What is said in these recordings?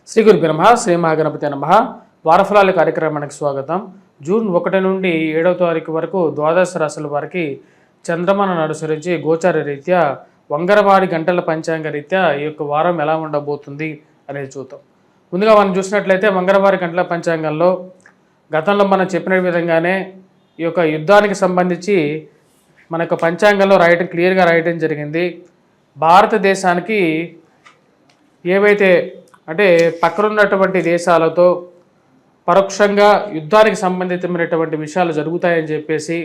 శ్రీ గురు బ్రహ్మ శ్రీ మహాగణపతి నమః. వారఫలాల కార్యక్రమానికి స్వాగతం. జూన్ 1 నుండి 7వ తారీఖు వరకు ద్వాదశ రాశుల వారికి చంద్రమానం అనుసరించి గోచార రీత్యా వంగరవాడి గంటల పంచాంగ రీత్యా ఈ యొక్క వారం ఎలా ఉండబోతుంది అనేది చూద్దాం. ముందుగా మనం చూసినట్లయితే వంగరవారి గంటల పంచాంగంలో గతంలో మనం చెప్పిన విధంగానే ఈ యొక్క యుద్ధానికి సంబంధించి మన యొక్క పంచాంగంలో క్లియర్గా రాయటం జరిగింది. భారతదేశానికి ఏవైతే అంటే పక్కనున్నటువంటి దేశాలతో పరోక్షంగా యుద్ధానికి సంబంధితమైనటువంటి విషయాలు జరుగుతాయని చెప్పేసి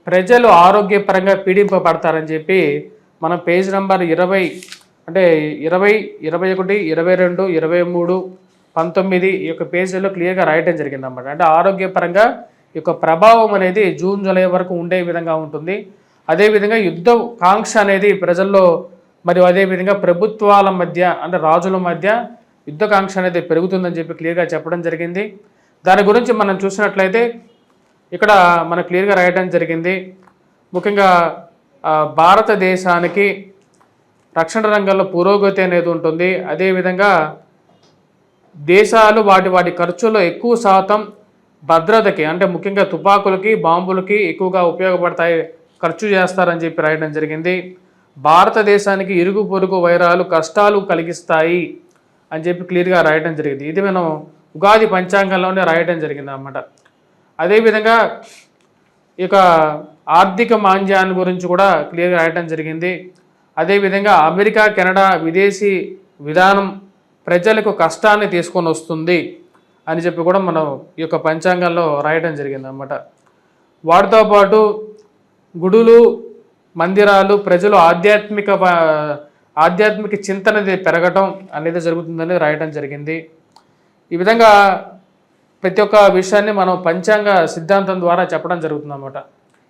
ప్రజలు ఆరోగ్యపరంగా పీడింపబడతారని చెప్పి మనం పేజ్ నెంబర్ 20 అంటే 20, 21, 22, 23, 19 ఈ యొక్క పేజీలో క్లియర్గా రాయటం జరిగింది అన్నమాట. అంటే ఆరోగ్యపరంగా ఈ యొక్క ప్రభావం అనేది జూన్ జూలై వరకు ఉండే విధంగా ఉంటుంది. అదేవిధంగా యుద్ధ కాంక్ష అనేది ప్రజల్లో మరియు అదేవిధంగా ప్రభుత్వాల మధ్య అంటే రాజుల మధ్య యుద్ధకాంక్ష అనేది పెరుగుతుందని చెప్పి క్లియర్గా చెప్పడం జరిగింది. దాని గురించి మనం చూసినట్లయితే ఇక్కడ మనకు క్లియర్గా రాయడం జరిగింది. ముఖ్యంగా భారతదేశానికి రక్షణ రంగంలో పురోగతి అనేది ఉంటుంది. అదేవిధంగా దేశాలు వాటి ఖర్చుల్లో ఎక్కువ శాతం భద్రతకి అంటే ముఖ్యంగా తుపాకులకి బాంబులకి ఎక్కువగా ఉపయోగపడతాయి ఖర్చు చేస్తారని చెప్పి రాయడం జరిగింది. భారతదేశానికి ఇరుగు పొరుగు వైరాలు కష్టాలు కలిగిస్తాయి అని చెప్పి క్లియర్గా రాయటం జరిగింది. ఇది మనం ఉగాది పంచాంగంలోనే రాయటం జరిగింది అన్నమాట. అదేవిధంగా ఇక ఆర్థిక మాంద్యాన్ని గురించి కూడా క్లియర్గా రాయటం జరిగింది. అదేవిధంగా అమెరికా కెనడా విదేశీ విధానం ప్రజలకు కష్టాన్ని తీసుకొని వస్తుంది అని చెప్పి కూడా మనం ఈ యొక్క పంచాంగంలో రాయటం జరిగింది అన్నమాట. వాటితో పాటు గుడులు మందిరాలు ప్రజలు ఆధ్యాత్మిక చింతన పెరగటం అనేది జరుగుతుందని రాయటం జరిగింది. ఈ విధంగా ప్రతి ఒక్క విషయాన్ని మనం పంచాంగ సిద్ధాంతం ద్వారా చెప్పడం జరుగుతుంది అన్నమాట.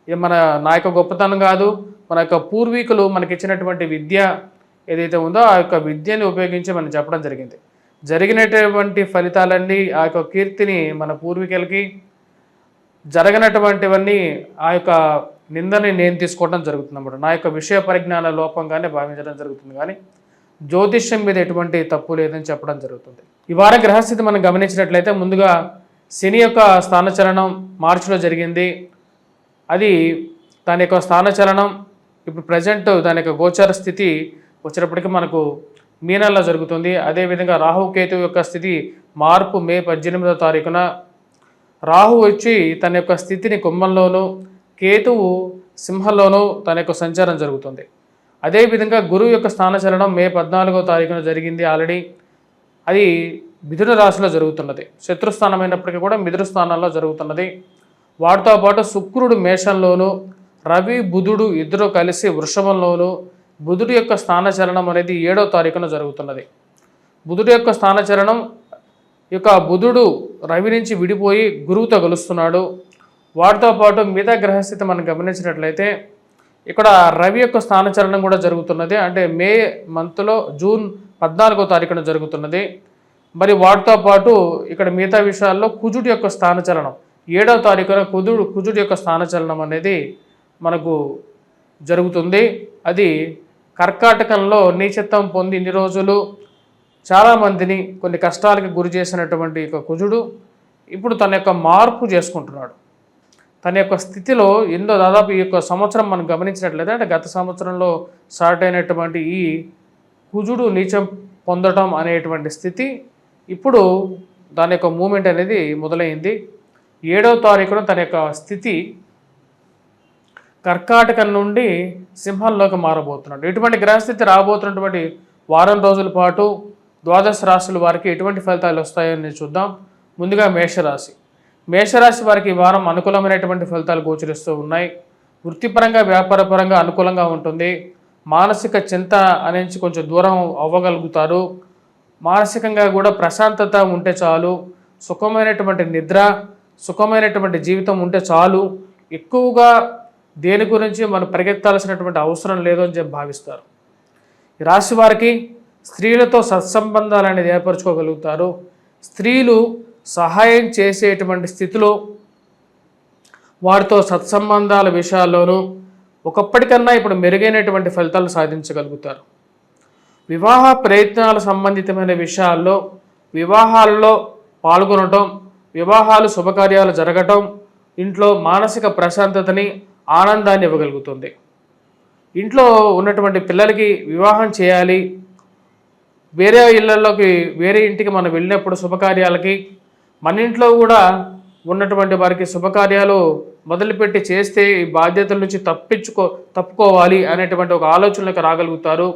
ఇది నా యొక్క గొప్పతనం కాదు, మన యొక్క పూర్వీకులు మనకి ఇచ్చినటువంటి విద్య ఏదైతే ఉందో ఆ యొక్క విద్యని ఉపయోగించి మనం చెప్పడం జరిగింది. జరిగినటువంటి ఫలితాలన్నీ ఆ యొక్క కీర్తిని మన పూర్వీకులకి, జరగనటువంటివన్నీ ఆ యొక్క నిందని నేను తీసుకోవడం జరుగుతుంది అన్నమాట. నా యొక్క విషయ పరిజ్ఞాన లోపంగానే భావించడం జరుగుతుంది, కానీ జ్యోతిష్యం మీద ఎటువంటి తప్పు లేదని చెప్పడం జరుగుతుంది. ఈ వార గ్రహస్థితి మనం గమనించినట్లయితే ముందుగా శని యొక్క స్థానచలనం మార్చిలో జరిగింది. అది దాని యొక్క స్థానచలనం ఇప్పుడు ప్రజెంట్ దాని యొక్క గోచార స్థితి వచ్చేటప్పటికి మనకు మీనంలో జరుగుతుంది. అదేవిధంగా రాహుకేతు యొక్క స్థితి మార్పు మే 18వ తారీఖున. రాహు వచ్చి తన యొక్క స్థితిని కుంభంలోనూ కేతువు సింహంలోనూ తన యొక్క సంచారం జరుగుతుంది. అదేవిధంగా గురువు యొక్క స్థానచలనం మే 14వ తారీఖున జరిగింది ఆల్రెడీ. అది మిథున రాశిలో జరుగుతున్నది. శత్రుస్థానమైనప్పటికీ కూడా మిథున స్థానంలో జరుగుతున్నది. వాటితో పాటు శుక్రుడు మేషంలోను, రవి బుధుడు ఇద్దరు కలిసి వృషభంలోను, బుధుడు యొక్క స్థానచలనం అనేది 7వ తారీఖున జరుగుతున్నది. బుధుడు యొక్క స్థానచలనం బుధుడు రవి నుంచి విడిపోయి గురువుతో కలుస్తున్నాడు. వాటితో పాటు మిగతా గ్రహస్థితి మనం గమనించినట్లయితే ఇక్కడ రవి యొక్క స్థానచలనం కూడా జరుగుతున్నది. అంటే మే మంత్లో జూన్ 14వ తారీఖున జరుగుతున్నది. మరి వాటితో పాటు ఇక్కడ మిగతా విషయాల్లో కుజుడు యొక్క స్థానచలనం 7వ తారీఖున కుజుడు యొక్క స్థానచలనం అనేది మనకు జరుగుతుంది. అది కర్కాటకంలో నీచత్వం పొంది ఇన్ని రోజులు చాలామందిని కొన్ని కష్టాలకు గురి చేసినటువంటి కుజుడు ఇప్పుడు తన యొక్క మార్పు చేసుకుంటున్నాడు. తన యొక్క స్థితిలో దాదాపు ఈ యొక్క సంవత్సరం మనం గమనించినట్లయితే అంటే గత సంవత్సరంలో స్టార్ట్ అయినటువంటి ఈ కుజుడు నీచం పొందడం అనేటువంటి స్థితి ఇప్పుడు దాని యొక్క మూమెంట్ అనేది మొదలైంది. 7వ తారీఖున తన యొక్క స్థితి కర్కాటకం నుండి సింహంలోకి మారబోతున్నాడు. ఎటువంటి గ్రహస్థితి రాబోతున్నటువంటి వారం రోజుల పాటు ద్వాదశ రాశుల వారికి ఎటువంటి ఫలితాలు వస్తాయని చూద్దాం. ముందుగా మేషరాశి వారికి ఈ వారం అనుకూలమైనటువంటి ఫలితాలు గోచరిస్తూ ఉన్నాయి. వృత్తిపరంగా వ్యాపారపరంగా అనుకూలంగా ఉంటుంది. మానసిక చింత అనేది కొంచెం దూరం అవ్వగలుగుతారు. మానసికంగా కూడా ప్రశాంతత ఉంటే చాలు, సుఖమైనటువంటి నిద్ర, సుఖమైనటువంటి జీవితం ఉంటే చాలు, ఎక్కువగా దేని గురించి మనం పరిగెత్తాల్సినటువంటి అవసరం లేదు అని చెప్పి భావిస్తారు. ఈ రాశి వారికి స్త్రీలతో సత్సంబంధాలు అనేది ఏర్పరచుకోగలుగుతారు. స్త్రీలు సహాయం చేసేటువంటి స్థితిలో వారితో సత్సంబంధాల విషయాల్లోనూ ఒకప్పటికన్నా ఇప్పుడు మెరుగైనటువంటి ఫలితాలు సాధించగలుగుతారు. వివాహ ప్రయత్నాల సంబంధితమైన విషయాల్లో వివాహాల్లో పాల్గొనటం, వివాహాలు శుభకార్యాలు జరగటం ఇంట్లో మానసిక ప్రశాంతతని, ఆనందాన్ని ఇవ్వగలుగుతుంది. ఇంట్లో ఉన్నటువంటి పిల్లలకి వివాహం చేయాలి, వేరే ఇళ్లలోకి వేరే ఇంటికి మనం వెళ్ళినప్పుడు శుభకార్యాలకి మన ఇంట్లో కూడా ఉన్నటువంటి వారికి శుభకార్యాలు మొదలుపెట్టి చేస్తే ఈ బాధ్యతల నుంచి తప్పుకోవాలి అనేటువంటి ఒక ఆలోచనలకు రాగలుగుతారు.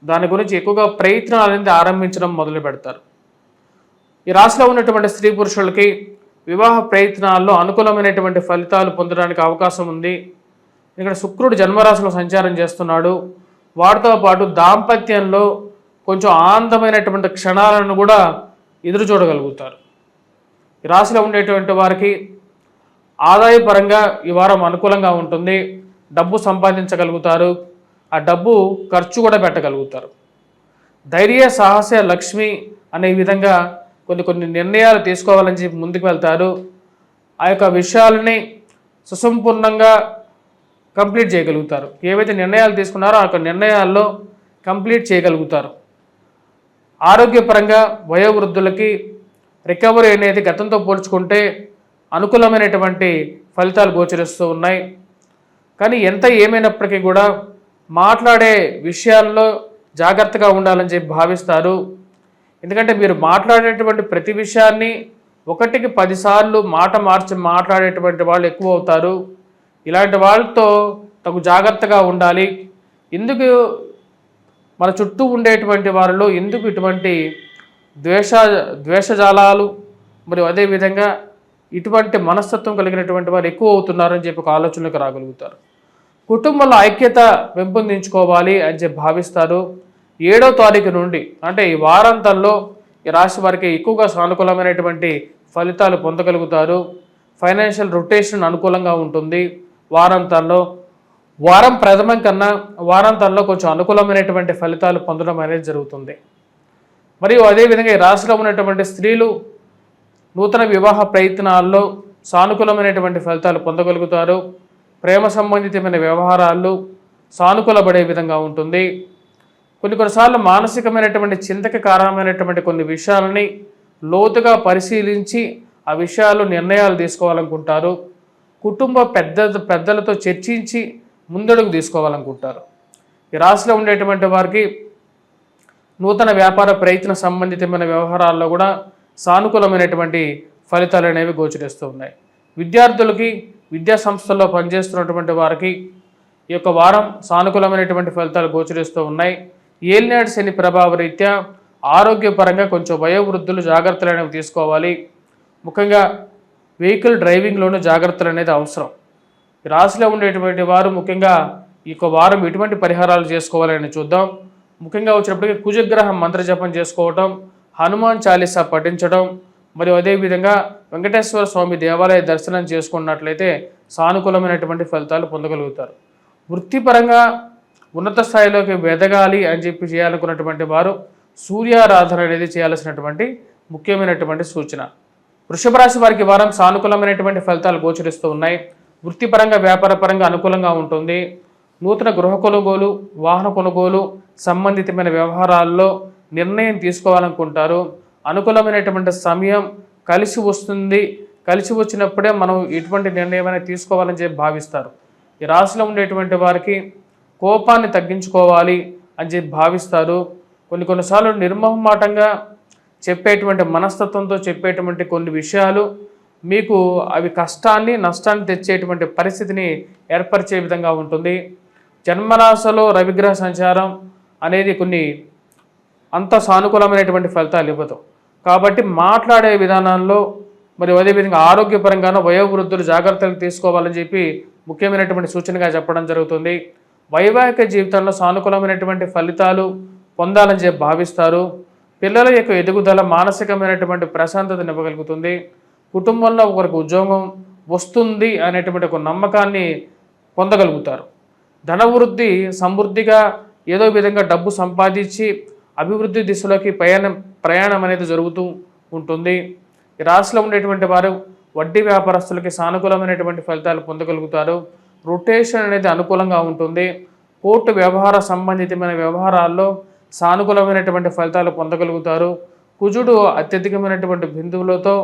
దాని గురించి ఎక్కువగా ప్రయత్నాలు అనేది ఆరంభించడం మొదలు పెడతారు. ఈ రాశిలో ఉన్నటువంటి స్త్రీ పురుషులకి వివాహ ప్రయత్నాల్లో అనుకూలమైనటువంటి ఫలితాలు పొందడానికి అవకాశం ఉంది. ఇక్కడ శుక్రుడు జన్మరాశిలో సంచారం చేస్తున్నాడు. వాటితో పాటు దాంపత్యంలో కొంచెం ఆనందమైనటువంటి క్షణాలను కూడా ఎదురు చూడగలుగుతారు. ఈ రాశిలో ఉండేటువంటి వారికి ఆదాయపరంగా ఈ వారం అనుకూలంగా ఉంటుంది. డబ్బు సంపాదించగలుగుతారు, ఆ డబ్బు ఖర్చు కూడా పెట్టగలుగుతారు. ధైర్య సాహస లక్ష్మి అనే విధంగా కొన్ని నిర్ణయాలు తీసుకోవాలని చెప్పి ముందుకు వెళ్తారు. ఆ యొక్క విషయాలని సుసంపూర్ణంగా కంప్లీట్ చేయగలుగుతారు. ఏవైతే నిర్ణయాలు తీసుకున్నారో ఆ యొక్క నిర్ణయాల్లో కంప్లీట్ చేయగలుగుతారు. ఆరోగ్యపరంగా వయోవృద్ధులకి రికవరీ అనేది గతంతో పోల్చుకుంటే అనుకూలమైనటువంటి ఫలితాలు గోచరిస్తూ ఉన్నాయి. కానీ ఎంత ఏమైనప్పటికీ కూడా మాట్లాడే విషయాల్లో జాగ్రత్తగా ఉండాలని చెప్పి భావిస్తారు. ఎందుకంటే మీరు మాట్లాడేటువంటి ప్రతి విషయాన్ని 1కి 10 సార్లు మాట మార్చి మాట్లాడేటువంటి వాళ్ళు ఎక్కువ అవుతారు. ఇలాంటి వాళ్ళతో తగు జాగ్రత్తగా ఉండాలి. ఎందుకు మన చుట్టూ ఉండేటువంటి వారిలో ఎందుకు ఇటువంటి ద్వేషజాలాలు మరియు అదేవిధంగా ఇటువంటి మనస్తత్వం కలిగినటువంటి వారు ఎక్కువ అవుతున్నారని చెప్పి ఒక ఆలోచనకు రాగలుగుతారు. కుటుంబంలో ఐక్యత పెంపొందించుకోవాలి అని చెప్పి భావిస్తారు. 7వ తారీఖు నుండి అంటే ఈ వారాంతంలో ఈ రాశి వారికి ఎక్కువగా సానుకూలమైనటువంటి ఫలితాలు పొందగలుగుతారు. ఫైనాన్షియల్ రొటేషన్ అనుకూలంగా ఉంటుంది. వారం ప్రథమం కన్నా వారాంతంలో కొంచెం అనుకూలమైనటువంటి ఫలితాలు పొందడం అనేది జరుగుతుంది. మరియు అదేవిధంగా ఈ రాశిలో ఉన్నటువంటి స్త్రీలు నూతన వివాహ ప్రయత్నాల్లో సానుకూలమైనటువంటి ఫలితాలు పొందగలుగుతారు. ప్రేమ సంబంధితమైన వ్యవహారాలు సానుకూలపడే విధంగా ఉంటుంది. కొన్నిసార్లు మానసికమైనటువంటి చింతకి కారణమైనటువంటి కొన్ని విషయాలని లోతుగా పరిశీలించి ఆ విషయాలు నిర్ణయాలు తీసుకోవాలనుకుంటారు. కుటుంబ పెద్దలతో చర్చించి ముందడుగు తీసుకోవాలనుకుంటారు. ఈ రాశిలో ఉండేటువంటి వారికి నూతన వ్యాపార ప్రయత్న సంబంధితమైన వ్యవహారాల్లో కూడా సానుకూలమైనటువంటి ఫలితాలు అనేవి గోచరిస్తూ ఉన్నాయి. విద్యార్థులకి విద్యా సంస్థల్లో పనిచేస్తున్నటువంటి వారికి ఈ యొక్క వారం సానుకూలమైనటువంటి ఫలితాలు గోచరిస్తూ ఉన్నాయి. ఏలినాటి శని ప్రభావ రీత్యా ఆరోగ్యపరంగా కొంచెం వయోవృద్ధులు జాగ్రత్తలు అనేవి తీసుకోవాలి. ముఖ్యంగా వెహికల్ డ్రైవింగ్లోనూ జాగ్రత్తలు అనేది అవసరం. ఈ రాశిలో ఉండేటువంటి వారు ముఖ్యంగా ఈ యొక్క వారం ఎటువంటి పరిహారాలు చేసుకోవాలని చూద్దాం. ముఖ్యంగా వచ్చినప్పటికీ కుజగ్రహం మంత్రజపం చేసుకోవటం, హనుమాన్ చాలీసా పఠించడం మరియు అదేవిధంగా వెంకటేశ్వర స్వామి దేవాలయ దర్శనం చేసుకున్నట్లయితే సానుకూలమైనటువంటి ఫలితాలు పొందగలుగుతారు. వృత్తిపరంగా ఉన్నత స్థాయిలోకి ఎదగాలి అని చెప్పి చేయాలనుకున్నటువంటి వారు సూర్యారాధన అనేది చేయాల్సినటువంటి ముఖ్యమైనటువంటి సూచన. వృషభ రాశి వారికి వారం సానుకూలమైనటువంటి ఫలితాలు గోచరిస్తూ ఉన్నాయి. వృత్తిపరంగా వ్యాపారపరంగా అనుకూలంగా ఉంటుంది. నూతన గృహ కొనుగోలు, వాహన కొనుగోలు సంబంధితమైన వ్యవహారాల్లో నిర్ణయం తీసుకోవాలనుకుంటారు. అనుకూలమైనటువంటి సమయం కలిసి వస్తుంది. కలిసి వచ్చినప్పుడే మనం ఎటువంటి నిర్ణయం అనేది తీసుకోవాలని చెప్పి భావిస్తారు. ఈ రాశిలో ఉండేటువంటి వారికి కోపాన్ని తగ్గించుకోవాలి అని చెప్పి భావిస్తారు. కొన్నిసార్లు నిర్మోహమాటంగా చెప్పేటువంటి మనస్తత్వంతో చెప్పేటువంటి కొన్ని విషయాలు మీకు అవి కష్టాన్ని నష్టాన్ని తెచ్చేటువంటి పరిస్థితిని ఏర్పరిచే విధంగా ఉంటుంది. జన్మరాశిలో రవిగ్రహ సంచారం అనేది కొన్ని అంత సానుకూలమైనటువంటి ఫలితాలు ఇవ్వదు. కాబట్టి మాట్లాడే విధానాల్లో మరియు అదేవిధంగా ఆరోగ్యపరంగానూ వయోవృద్ధులు జాగ్రత్తలు తీసుకోవాలని చెప్పి ముఖ్యమైనటువంటి సూచనగా చెప్పడం జరుగుతుంది. వైవాహిక జీవితంలో సానుకూలమైనటువంటి ఫలితాలు పొందాలని చెప్పి భావిస్తారు. పిల్లల యొక్క ఎదుగుదల మానసికమైనటువంటి ప్రశాంతతను ఇవ్వగలుగుతుంది. కుటుంబంలో ఒకరికి ఉద్యోగం వస్తుంది అనేటువంటి ఒక నమ్మకాన్ని పొందగలుగుతారు. ధనవృద్ధి సమృద్ధిగా ఏదో విధంగా డబ్బు సంపాదించి అభివృద్ధి దిశలోకి ప్రయాణం అనేది జరుగుతూ ఉంటుంది. ఈ రాశిలో ఉండేటువంటి వారు వడ్డీ వ్యాపారస్తులకి సానుకూలమైనటువంటి ఫలితాలు పొందగలుగుతారు. రొటేషన్ అనేది అనుకూలంగా ఉంటుంది. కోర్టు వ్యవహార సంబంధితమైన వ్యవహారాల్లో సానుకూలమైనటువంటి ఫలితాలు పొందగలుగుతారు. కుజుడు అత్యధికమైనటువంటి బిందువులతో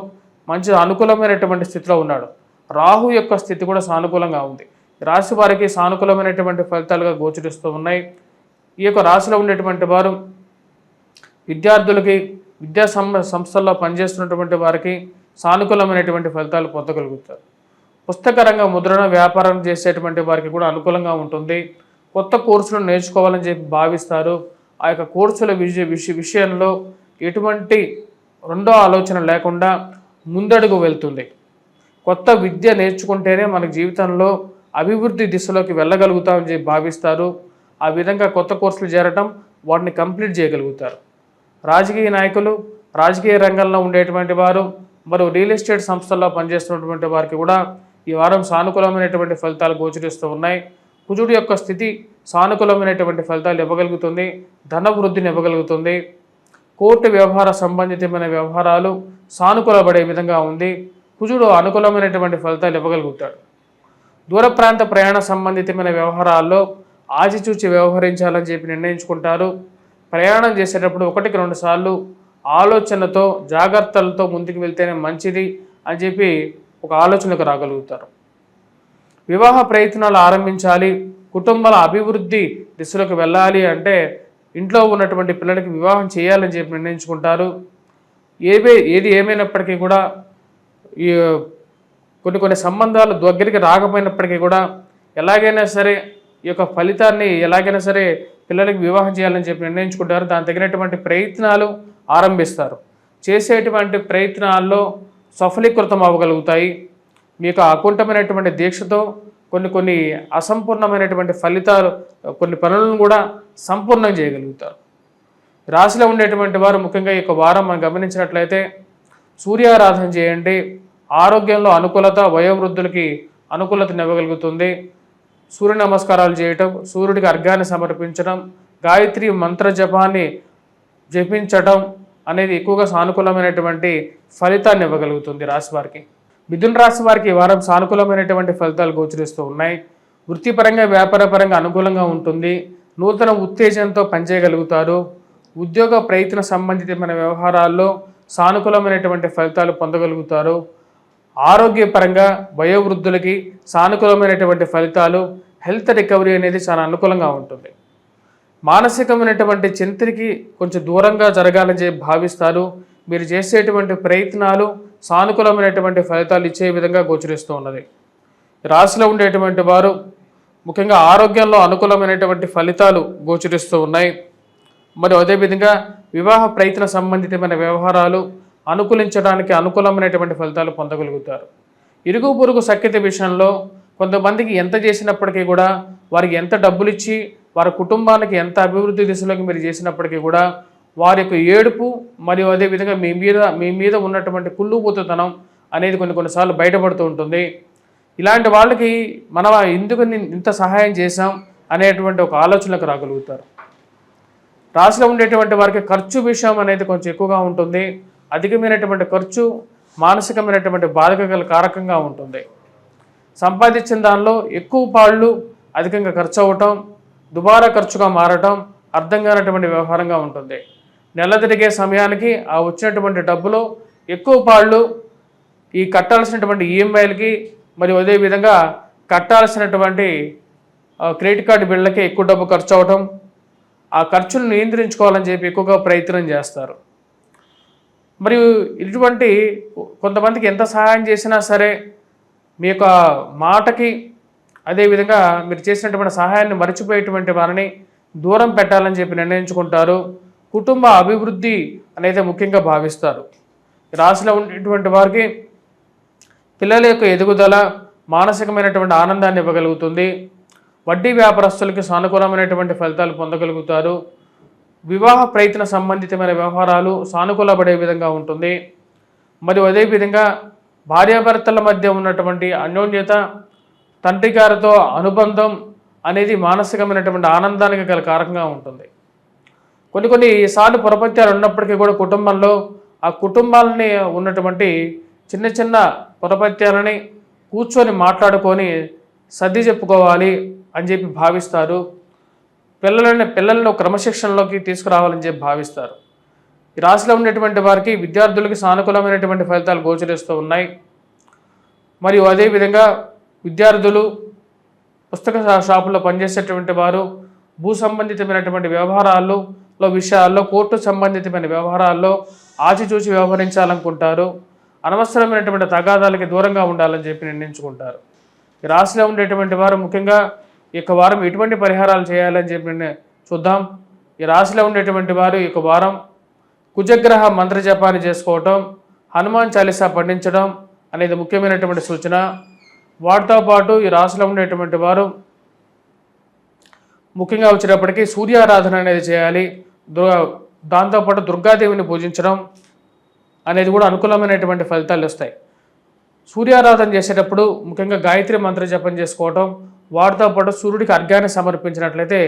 మంచి అనుకూలమైనటువంటి స్థితిలో ఉన్నాడు. రాహు యొక్క స్థితి కూడా సానుకూలంగా ఉంది. రాశి వారికి సానుకూలమైనటువంటి ఫలితాలుగా గోచరిస్తూ ఉన్నాయి. ఈ యొక్క రాశిలో ఉండేటువంటి వారు విద్యార్థులకి, విద్యా సంస్థల్లో పనిచేస్తున్నటువంటి వారికి సానుకూలమైనటువంటి ఫలితాలు పొందగలుగుతారు. పుస్తక రంగ ముద్రణ వ్యాపారం చేసేటువంటి వారికి కూడా అనుకూలంగా ఉంటుంది. కొత్త కోర్సులను నేర్చుకోవాలని చెప్పి భావిస్తారు. ఆ యొక్క కోర్సుల విషయంలో ఎటువంటి రెండో ఆలోచన లేకుండా ముందడుగు వెళ్తుంది. కొత్త విద్య నేర్చుకుంటేనే మన జీవితంలో అభివృద్ధి దిశలోకి వెళ్ళగలుగుతామని చెప్పి భావిస్తారు. ఆ విధంగా కొత్త కోర్సులు చేరటం, వాటిని కంప్లీట్ చేయగలుగుతారు. రాజకీయ నాయకులు, రాజకీయ రంగంలో ఉండేటువంటి వారు, మరియు రియల్ ఎస్టేట్ సంస్థల్లో పనిచేస్తున్నటువంటి వారికి కూడా ఈ వారం సానుకూలమైనటువంటి ఫలితాలు గోచరిస్తూ ఉన్నాయి. కుజుడు యొక్క స్థితి సానుకూలమైనటువంటి ఫలితాలు ఇవ్వగలుగుతుంది, ధన వృద్ధిని ఇవ్వగలుగుతుంది. కోర్టు వ్యవహార సంబంధితమైన వ్యవహారాలు సానుకూలపడే విధంగా ఉంది. కుజుడు అనుకూలమైనటువంటి ఫలితాలు ఇవ్వగలుగుతాడు. దూర ప్రాంత ప్రయాణ సంబంధితమైన వ్యవహారాల్లో ఆచితూచి వ్యవహరించాలని చెప్పి నిర్ణయించుకుంటారు. ప్రయాణం చేసేటప్పుడు 1-2 సార్లు ఆలోచనతో, జాగ్రత్తలతో ముందుకు వెళ్తేనే మంచిది అని చెప్పి ఒక ఆలోచనకు రాగలుగుతారు. వివాహ ప్రయత్నాలు ఆరంభించాలి, కుటుంబాల అభివృద్ధి దిశలోకి వెళ్ళాలి అంటే ఇంట్లో ఉన్నటువంటి పిల్లలకి వివాహం చేయాలని చెప్పి నిర్ణయించుకుంటారు. ఏది ఏమైనప్పటికీ కూడా ఈ కొన్ని సంబంధాలు దగ్గరికి రాకపోయినప్పటికీ కూడా ఎలాగైనా సరే ఈ యొక్క ఫలితాన్ని ఎలాగైనా సరే పిల్లలకి వివాహం చేయాలని చెప్పి నిర్ణయించుకుంటారు. దానికి తగినటువంటి ప్రయత్నాలు ఆరంభిస్తారు. చేసేటువంటి ప్రయత్నాల్లో సఫలీకృతం అవ్వగలుగుతాయి. మీ యొక్క అకుంఠమైనటువంటి దీక్షతో కొన్ని అసంపూర్ణమైనటువంటి ఫలితాలు, కొన్ని పనులను కూడా సంపూర్ణం చేయగలుగుతారు. రాశిలో ఉండేటువంటి వారు ముఖ్యంగా ఈ యొక్క వారం మనం గమనించినట్లయితే సూర్యారాధన చేయండి. ఆరోగ్యంలో అనుకూలత, వయోవృద్ధులకి అనుకూలతను ఇవ్వగలుగుతుంది. సూర్య నమస్కారాలు చేయటం, సూర్యుడికి అర్ఘ్యాన్ని సమర్పించడం, గాయత్రి మంత్ర జపాన్ని జపించటం అనేది ఎక్కువగా సానుకూలమైనటువంటి ఫలితాన్ని ఇవ్వగలుగుతుంది రాశి వారికి. మిథున రాశి వారికి ఈ వారం సానుకూలమైనటువంటి ఫలితాలు గోచరిస్తూ ఉన్నాయి. వృత్తిపరంగా, వ్యాపారపరంగా అనుకూలంగా ఉంటుంది. నూతన ఉత్తేజంతో పనిచేయగలుగుతారు. ఉద్యోగ ప్రయత్న సంబంధితమైన వ్యవహారాల్లో సానుకూలమైనటువంటి ఫలితాలు పొందగలుగుతారు. ఆరోగ్యపరంగా వయోవృద్ధులకి సానుకూలమైనటువంటి ఫలితాలు, హెల్త్ రికవరీ అనేది చాలా అనుకూలంగా ఉంటుంది. మానసికమైనటువంటి చింతకి కొంచెం దూరంగా జరగాలని చెప్పి భావిస్తారు. మీరు చేసేటువంటి ప్రయత్నాలు సానుకూలమైనటువంటి ఫలితాలు ఇచ్చే విధంగా గోచరిస్తూ ఉన్నది. రాశిలో ఉండేటువంటి వారు ముఖ్యంగా ఆరోగ్యంలో అనుకూలమైనటువంటి ఫలితాలు గోచరిస్తూ ఉన్నాయి. మరియు అదేవిధంగా వివాహ ప్రయత్న సంబంధితమైన వ్యవహారాలు అనుకూలించడానికి అనుకూలమైనటువంటి ఫలితాలు పొందగలుగుతారు. ఇరుగు పొరుగు సఖ్యత విషయంలో కొంతమందికి ఎంత చేసినప్పటికీ కూడా, వారికి ఎంత డబ్బులు ఇచ్చి వారి కుటుంబానికి ఎంత అభివృద్ధి దిశలోకి మీరు చేసినప్పటికీ కూడా వారి యొక్క ఏడుపు మరియు అదేవిధంగా మీ మీద ఉన్నటువంటి కుళ్ళుబూతుతనం అనేది కొన్నిసార్లు బయటపడుతూ ఉంటుంది. ఇలాంటి వాళ్ళకి మనం ఎందుకు ఇంత సహాయం చేశాం అనేటువంటి ఒక ఆలోచనకు రాగలుగుతారు. రాశిలో ఉండేటువంటి వారికి ఖర్చు విషయం అనేది కొంచెం ఎక్కువగా ఉంటుంది. అధికమైనటువంటి ఖర్చు మానసికమైనటువంటి బాధక కారకంగా ఉంటుంది. సంపాదించిన దానిలో ఎక్కువ పాళ్ళు అధికంగా ఖర్చు అవ్వటం, దుబారా ఖర్చుగా మారటం అర్థం కానటువంటి వ్యవహారంగా ఉంటుంది. నెల తిరిగే సమయానికి ఆ వచ్చినటువంటి డబ్బులో ఎక్కువ పాళ్ళు ఈ కట్టాల్సినటువంటి ఈఎంఐలకి మరియు అదేవిధంగా కట్టాల్సినటువంటి క్రెడిట్ కార్డు బిళ్ళకి ఎక్కువ డబ్బు ఖర్చు అవ్వటం, ఆ ఖర్చును నియంత్రించుకోవాలని చెప్పి ఎక్కువగా ప్రయత్నం చేస్తారు. మరియు ఇటువంటి కొంతమందికి ఎంత సహాయం చేసినా సరే మీ యొక్క మాటకి అదేవిధంగా మీరు చేసినటువంటి సహాయాన్ని మర్చిపోయేటువంటి వారిని దూరం పెట్టాలని చెప్పి నిర్ణయించుకుంటారు. కుటుంబ అభివృద్ధి అనేది ముఖ్యంగా భావిస్తారు. రాశిలో ఉండేటువంటి వారికి పిల్లల యొక్క ఎదుగుదల మానసికమైనటువంటి ఆనందాన్ని ఇవ్వగలుగుతుంది. వడ్డీ వ్యాపారస్తులకి సానుకూలమైనటువంటి ఫలితాలు పొందగలుగుతారు. వివాహ ప్రయత్న సంబంధితమైన వ్యవహారాలు సానుకూలపడే విధంగా ఉంటుంది. మరియు అదేవిధంగా భార్యాభర్తల మధ్య ఉన్నటువంటి అన్యోన్యత, తండ్రి గారితో అనుబంధం అనేది మానసికమైనటువంటి ఆనందానికి గల కారకంగా ఉంటుంది. కొన్నిసార్లు పొరపత్యాలు ఉన్నప్పటికీ కూడా కుటుంబంలో ఆ కుటుంబాలని ఉన్నటువంటి చిన్న చిన్న పొరపత్యాలని కూర్చొని మాట్లాడుకొని సర్ది చెప్పుకోవాలి అని చెప్పి భావిస్తారు. పిల్లలను క్రమశిక్షణలోకి తీసుకురావాలని చెప్పి భావిస్తారు. ఈ రాశిలో ఉండేటువంటి వారికి విద్యార్థులకి సానుకూలమైనటువంటి ఫలితాలు గోచరిస్తూ ఉన్నాయి. మరియు అదేవిధంగా విద్యార్థులు, పుస్తక షాపుల్లో పనిచేసేటువంటి వారు, భూ సంబంధితమైనటువంటి విషయాల్లో, కోర్టు సంబంధితమైన వ్యవహారాల్లో ఆచితూచి వ్యవహరించాలనుకుంటారు. అనవసరమైనటువంటి తగాదాలకి దూరంగా ఉండాలని చెప్పి నిర్ణయించుకుంటారు. ఈ రాశిలో ఉండేటువంటి వారు ముఖ్యంగా ఈ యొక్క వారం ఎటువంటి పరిహారాలు చేయాలని చెప్పి చూద్దాం. ఈ రాశిలో ఉండేటువంటి వారు ఈ యొక్క వారం కుజగ్రహ మంత్ర జపాన్ని చేసుకోవటం, హనుమాన్ చాలీసా పఠించడం అనేది ముఖ్యమైనటువంటి సూచన. వాటితో పాటు ఈ రాశిలో ఉండేటువంటి వారు ముఖ్యంగా వచ్చేటప్పటికీ సూర్యారాధన అనేది చేయాలి. దాంతోపాటు దుర్గాదేవిని పూజించడం అనేది కూడా అనుకూలమైనటువంటి ఫలితాలు వస్తాయి. సూర్యారాధన చేసేటప్పుడు ముఖ్యంగా గాయత్రి మంత్ర జపం చేసుకోవటం, వాటితో పాటు సూర్యుడికి అర్ఘ్యాన్ని సమర్పించినట్లయితే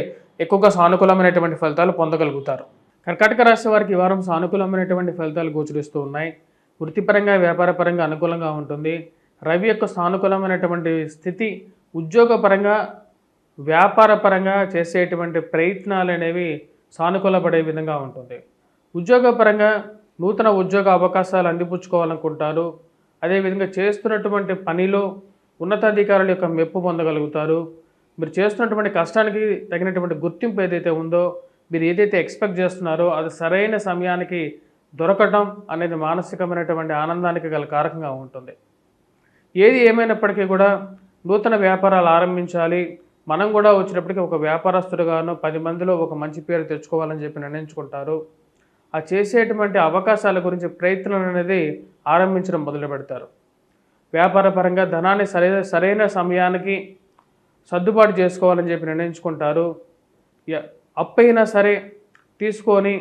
ఎక్కువగా సానుకూలమైనటువంటి ఫలితాలు పొందగలుగుతారు. కర్కాటక రాశి వారికి ఈ వారం సానుకూలమైనటువంటి ఫలితాలు గోచరిస్తూ ఉన్నాయి. వృత్తిపరంగా, వ్యాపారపరంగా అనుకూలంగా ఉంటుంది. రవి యొక్క సానుకూలమైనటువంటి స్థితి ఉద్యోగపరంగా, వ్యాపారపరంగా చేసేటువంటి ప్రయత్నాలు అనేవి సానుకూలపడే విధంగా ఉంటుంది. ఉద్యోగపరంగా నూతన ఉద్యోగ అవకాశాలు అందిపుచ్చుకోవాలనుకుంటారు. అదేవిధంగా చేస్తున్నటువంటి పనిలో ఉన్నతాధికారుల యొక్క మెప్పు పొందగలుగుతారు. మీరు చేస్తున్నటువంటి కష్టానికి తగినటువంటి గుర్తింపు ఏదైతే ఉందో, మీరు ఏదైతే ఎక్స్పెక్ట్ చేస్తున్నారో అది సరైన సమయానికి దొరకటం అనేది మానసికమైనటువంటి ఆనందానికి గల కారకంగా ఉంటుంది. ఏది ఏమైనప్పటికీ కూడా నూతన వ్యాపారాలు ఆరంభించాలి, మనం కూడా వచ్చినప్పటికీ ఒక వ్యాపారస్తుడుగాను 10 మందిలో ఒక మంచి పేరు తెచ్చుకోవాలని చెప్పి నిర్ణయించుకుంటారు. ఆ చేసేటువంటి అవకాశాల గురించి ప్రయత్నం అనేది ఆరంభించడం మొదలు పెడతారు. వ్యాపారపరంగా ధనాన్ని సరైన సమయానికి సర్దుబాటు చేసుకోవాలని చెప్పి నిర్ణయించుకుంటారు. అప్పైనా సరే తీసుకొని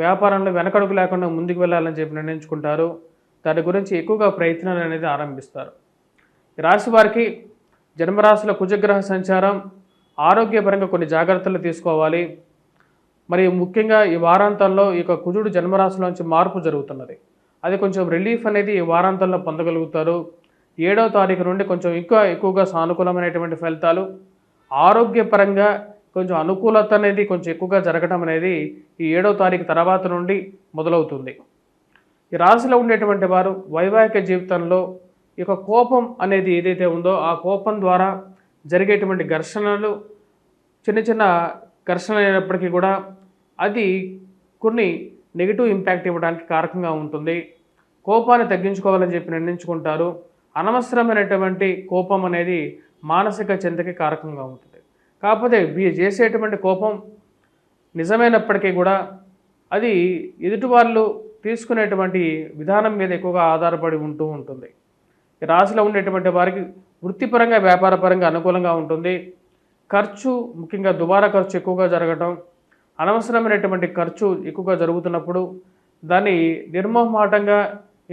వ్యాపారంలో వెనకడుగు లేకుండా ముందుకు వెళ్ళాలని చెప్పి నిర్ణయించుకుంటారు. దాని గురించి ఎక్కువగా ప్రయత్నాలు అనేది ఆరంభిస్తారు. ఈ రాశి వారికి జన్మరాశిలో కుజగ్రహ సంచారం, ఆరోగ్యపరంగా కొన్ని జాగ్రత్తలు తీసుకోవాలి. మరి ముఖ్యంగా ఈ వారాంతంలో ఈ యొక్క కుజుడు జన్మరాశిలోంచి మార్పు జరుగుతున్నది. అది కొంచెం రిలీఫ్ అనేది ఈ వారాంతంలో పొందగలుగుతారు. 7వ తారీఖు నుండి కొంచెం ఎక్కువగా సానుకూలమైనటువంటి ఫలితాలు, ఆరోగ్యపరంగా కొంచెం అనుకూలత అనేది కొంచెం ఎక్కువగా జరగడం అనేది ఈ 7వ తారీఖు తర్వాత నుండి మొదలవుతుంది. ఈ రాశిలో ఉండేటువంటి వారు వైవాహిక జీవితంలో ఈ యొక్క కోపం అనేది ఏదైతే ఉందో ఆ కోపం ద్వారా జరిగేటువంటి ఘర్షణలు చిన్న ఘర్షణ అయినప్పటికీ కూడా అది కొన్ని నెగిటివ్ ఇంపాక్ట్ ఇవ్వడానికి కారకంగా ఉంటుంది. కోపాన్ని తగ్గించుకోవాలని చెప్పి నిర్ణయించుకుంటారు. అనవసరమైనటువంటి కోపం అనేది మానసిక చింతకి కారకంగా ఉంటుంది. కాకపోతే చేసేటువంటి కోపం నిజమైనప్పటికీ కూడా అది ఎదుటివాళ్ళు తీసుకునేటువంటి విధానం మీద ఎక్కువగా ఆధారపడి ఉంటుంది. ఈ రాశిలో ఉండేటువంటి వారికి వృత్తిపరంగా, వ్యాపారపరంగా అనుకూలంగా ఉంటుంది. ఖర్చు, ముఖ్యంగా దుబారా ఖర్చు ఎక్కువగా జరగటం, అనవసరమైనటువంటి ఖర్చు ఎక్కువగా జరుగుతున్నప్పుడు దాన్ని నిర్మోహమాటంగా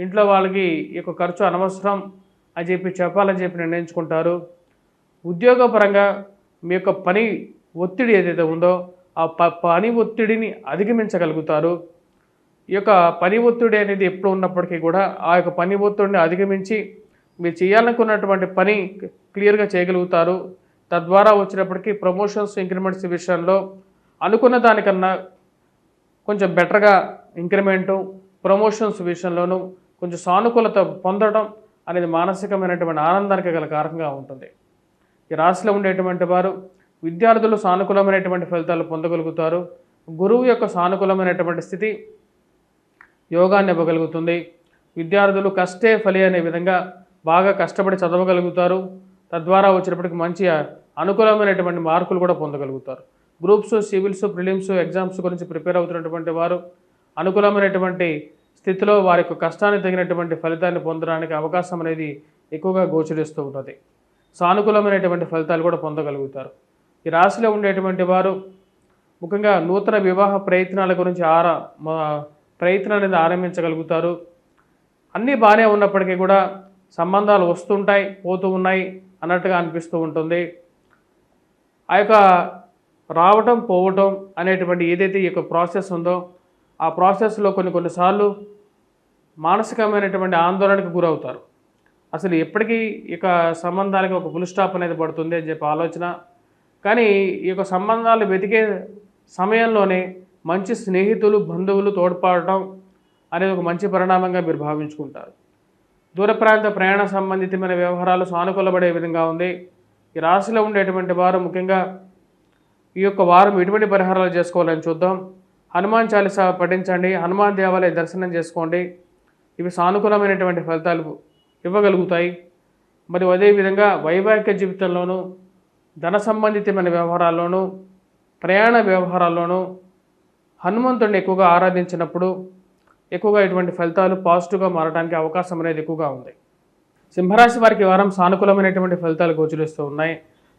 ఇంట్లో వాళ్ళకి ఈ యొక్క ఖర్చు అనవసరం అని చెప్పాలని చెప్పి నిర్ణయించుకుంటారు. ఉద్యోగపరంగా మీ యొక్క పని ఒత్తిడి ఏదైతే ఉందో ఆ పని ఒత్తిడిని అధిగమించగలుగుతారు. ఈ యొక్క పని ఒత్తిడి అనేది ఎప్పుడు ఉన్నప్పటికీ కూడా ఆ యొక్క పని ఒత్తిడిని అధిగమించి మీరు చేయాలనుకున్నటువంటి పని క్లియర్గా చేయగలుగుతారు. తద్వారా వచ్చినప్పటికీ ప్రమోషన్స్, ఇంక్రిమెంట్స్ విషయంలో అనుకున్న దానికన్నా కొంచెం బెటర్గా ఇంక్రిమెంటు, ప్రమోషన్స్ విషయంలోనూ కొంచెం సానుకూలత పొందడం అనేది మానసికమైనటువంటి ఆనందానికి గల కారకంగా ఉంటుంది. ఈ రాశిలో ఉండేటువంటి వారు విద్యార్థులు సానుకూలమైనటువంటి ఫలితాలు పొందగలుగుతారు. గురువు యొక్క సానుకూలమైనటువంటి స్థితి యోగాన్ని ఇవ్వగలుగుతుంది. విద్యార్థులు కష్టే ఫలి అనే విధంగా బాగా కష్టపడి చదవగలుగుతారు. తద్వారా వచ్చినప్పటికి మంచి అనుకూలమైనటువంటి మార్కులు కూడా పొందగలుగుతారు. గ్రూప్స్, సివిల్స్, ప్రిలిమ్స్ ఎగ్జామ్స్ గురించి ప్రిపేర్ అవుతున్నటువంటి వారు అనుకూలమైనటువంటి స్థితిలో వారి యొక్క కష్టానికి తగినటువంటి ఫలితాన్ని పొందడానికి అవకాశం అనేది ఎక్కువగా గోచరిస్తూ ఉంటుంది. సానుకూలమైనటువంటి ఫలితాలు కూడా పొందగలుగుతారు. ఈ రాశిలో ఉండేటువంటి వారు ముఖ్యంగా నూతన వివాహ ప్రయత్నాల గురించి ప్రయత్నం అనేది ఆరంభించగలుగుతారు. అన్నీ బాగానే ఉన్నప్పటికీ కూడా సంబంధాలు వస్తుంటాయి, పోతూ ఉన్నాయి అన్నట్టుగా అనిపిస్తూ ఉంటుంది. ఆ యొక్క రావటం, పోవటం అనేటువంటి ఏదైతే ఈ యొక్క ప్రాసెస్ ఉందో ఆ ప్రాసెస్లో కొన్నిసార్లు మానసికమైనటువంటి ఆందోళనకు గురవుతారు. అసలు ఎప్పటికీ ఇక సంబంధాలకి ఒక ఫుల్ స్టాప్ అనేది పడుతుంది అని చెప్పి ఆలోచన. కానీ ఈ యొక్క సంబంధాలు వెతికే సమయంలోనే మంచి స్నేహితులు, బంధువులు తోడ్పడటం, అనేది ఒక మంచి పరిణామంగా మీరు భావించుకుంటారు. దూర ప్రాంత ప్రయాణ సంబంధితమైన వ్యవహారాలు సానుకూలపడే విధంగా ఉంది. ఈ రాశిలో ఉండేటువంటి వారు ముఖ్యంగా ఈ యొక్క వారం ఎటువంటి పరిహారాలు చేసుకోవాలని చూద్దాం. హనుమాన్ చాలీసా పఠించండి, హనుమాన్ దేవాలయ దర్శనం చేసుకోండి. ఇవి సానుకూలమైనటువంటి ఫలితాలు ఇవ్వగలుగుతాయి. మరియు అదేవిధంగా వైవాహిక జీవితంలోనూ, ధన సంబంధితమైన వ్యవహారాల్లోనూ, ప్రయాణ వ్యవహారాల్లోనూ హనుమంతుడిని ఎక్కువగా ఆరాధించినప్పుడు ఎక్కువగా ఇటువంటి ఫలితాలు పాజిటివ్గా మారడానికి అవకాశం అనేది ఎక్కువగా ఉంది. సింహరాశి వారికి వారం సానుకూలమైనటువంటి ఫలితాలు గోచరిస్తూ ఉన్నాయి.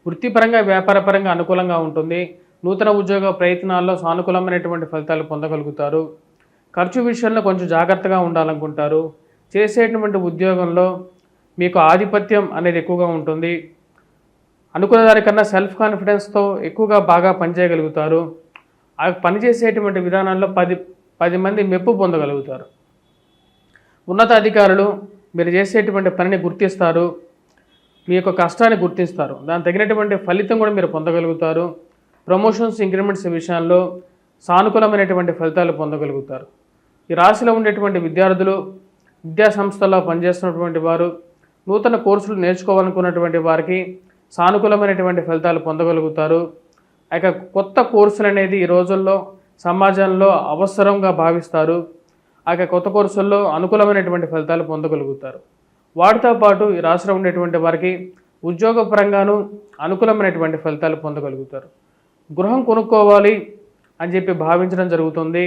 వృత్తిపరంగా, వ్యాపారపరంగా అనుకూలంగా ఉంటుంది. నూతన ఉద్యోగ ప్రయత్నాల్లో సానుకూలమైనటువంటి ఫలితాలు పొందగలుగుతారు. ఖర్చు విషయంలో కొంచెం జాగ్రత్తగా ఉండాలనుకుంటారు. చేసేటువంటి ఉద్యోగంలో మీకు ఆధిపత్యం అనేది ఎక్కువగా ఉంటుంది. అనుకున్న దానికన్నా సెల్ఫ్ కాన్ఫిడెన్స్తో ఎక్కువగా బాగా పనిచేయగలుగుతారు. ఆ పనిచేసేటువంటి విధానంలో 10 మంది మెప్పు పొందగలుగుతారు. ఉన్నత అధికారులు మీరు చేసేటువంటి పనిని గుర్తిస్తారు, మీ యొక్క కష్టాన్ని గుర్తిస్తారు. దానికి తగినటువంటి ఫలితం కూడా మీరు పొందగలుగుతారు. ప్రమోషన్స్, ఇంక్రిమెంట్స్ విషయాల్లో సానుకూలమైనటువంటి ఫలితాలు పొందగలుగుతారు. ఈ రాశిలో ఉండేటువంటి విద్యార్థులు, విద్యా సంస్థల్లో పనిచేస్తున్నటువంటి వారు, నూతన కోర్సులు నేర్చుకోవాలనుకున్నటువంటి వారికి సానుకూలమైనటువంటి ఫలితాలు పొందగలుగుతారు. ఇక కొత్త కోర్సులు అనేది ఈ రోజుల్లో సమాజంలో అవసరంగా భావిస్తారు. కొత్త కోర్సుల్లో అనుకూలమైనటువంటి ఫలితాలు పొందగలుగుతారు. వాటితో పాటు ఈ రాశిలో ఉండేటువంటి వారికి ఉద్యోగపరంగాను అనుకూలమైనటువంటి ఫలితాలు పొందగలుగుతారు. గృహం కొనుక్కోవాలి అని చెప్పి భావించడం జరుగుతుంది.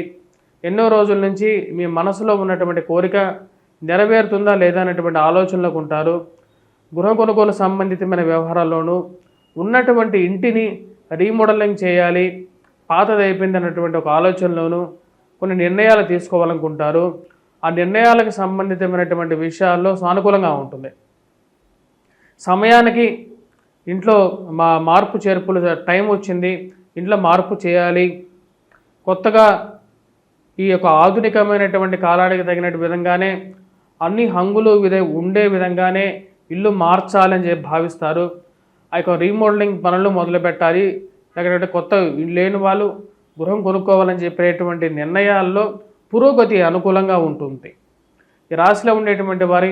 ఎన్నో రోజుల నుంచి మీ మనసులో ఉన్నటువంటి కోరిక నెరవేరుతుందా లేదా అనేటువంటి ఆలోచనలకు ఉంటారు. గృహ కొనుగోలు సంబంధితమైన వ్యవహారాల్లోనూ, ఉన్నటువంటి ఇంటిని రీమోడలింగ్ చేయాలి, పాతది అయిపోయింది అన్నటువంటి ఒక ఆలోచనలోనూ కొన్ని నిర్ణయాలు తీసుకోవాలనుకుంటారు. ఆ నిర్ణయాలకు సంబంధితమైనటువంటి విషయాల్లో సానుకూలంగా ఉంటుంది. సమయానికి ఇంట్లో మార్పు చేర్పులు టైం వచ్చింది, ఇంట్లో మార్పు చేయాలి, కొత్తగా ఈ యొక్క ఆధునికమైనటువంటి కాలానికి తగినట్టు విధంగానే అన్ని హంగులు ఉండే విధంగానే ఇల్లు మార్చాలని చెప్పి భావిస్తారు. ఆ యొక్క రీమోడలింగ్ పనులు మొదలు పెట్టాలి, లేకపోతే కొత్త లేని వాళ్ళు గృహం కొనుక్కోవాలని చెప్పేటువంటి నిర్ణయాల్లో పురోగతి అనుకూలంగా ఉంటుంది. ఈ రాశిలో ఉండేటువంటి వారి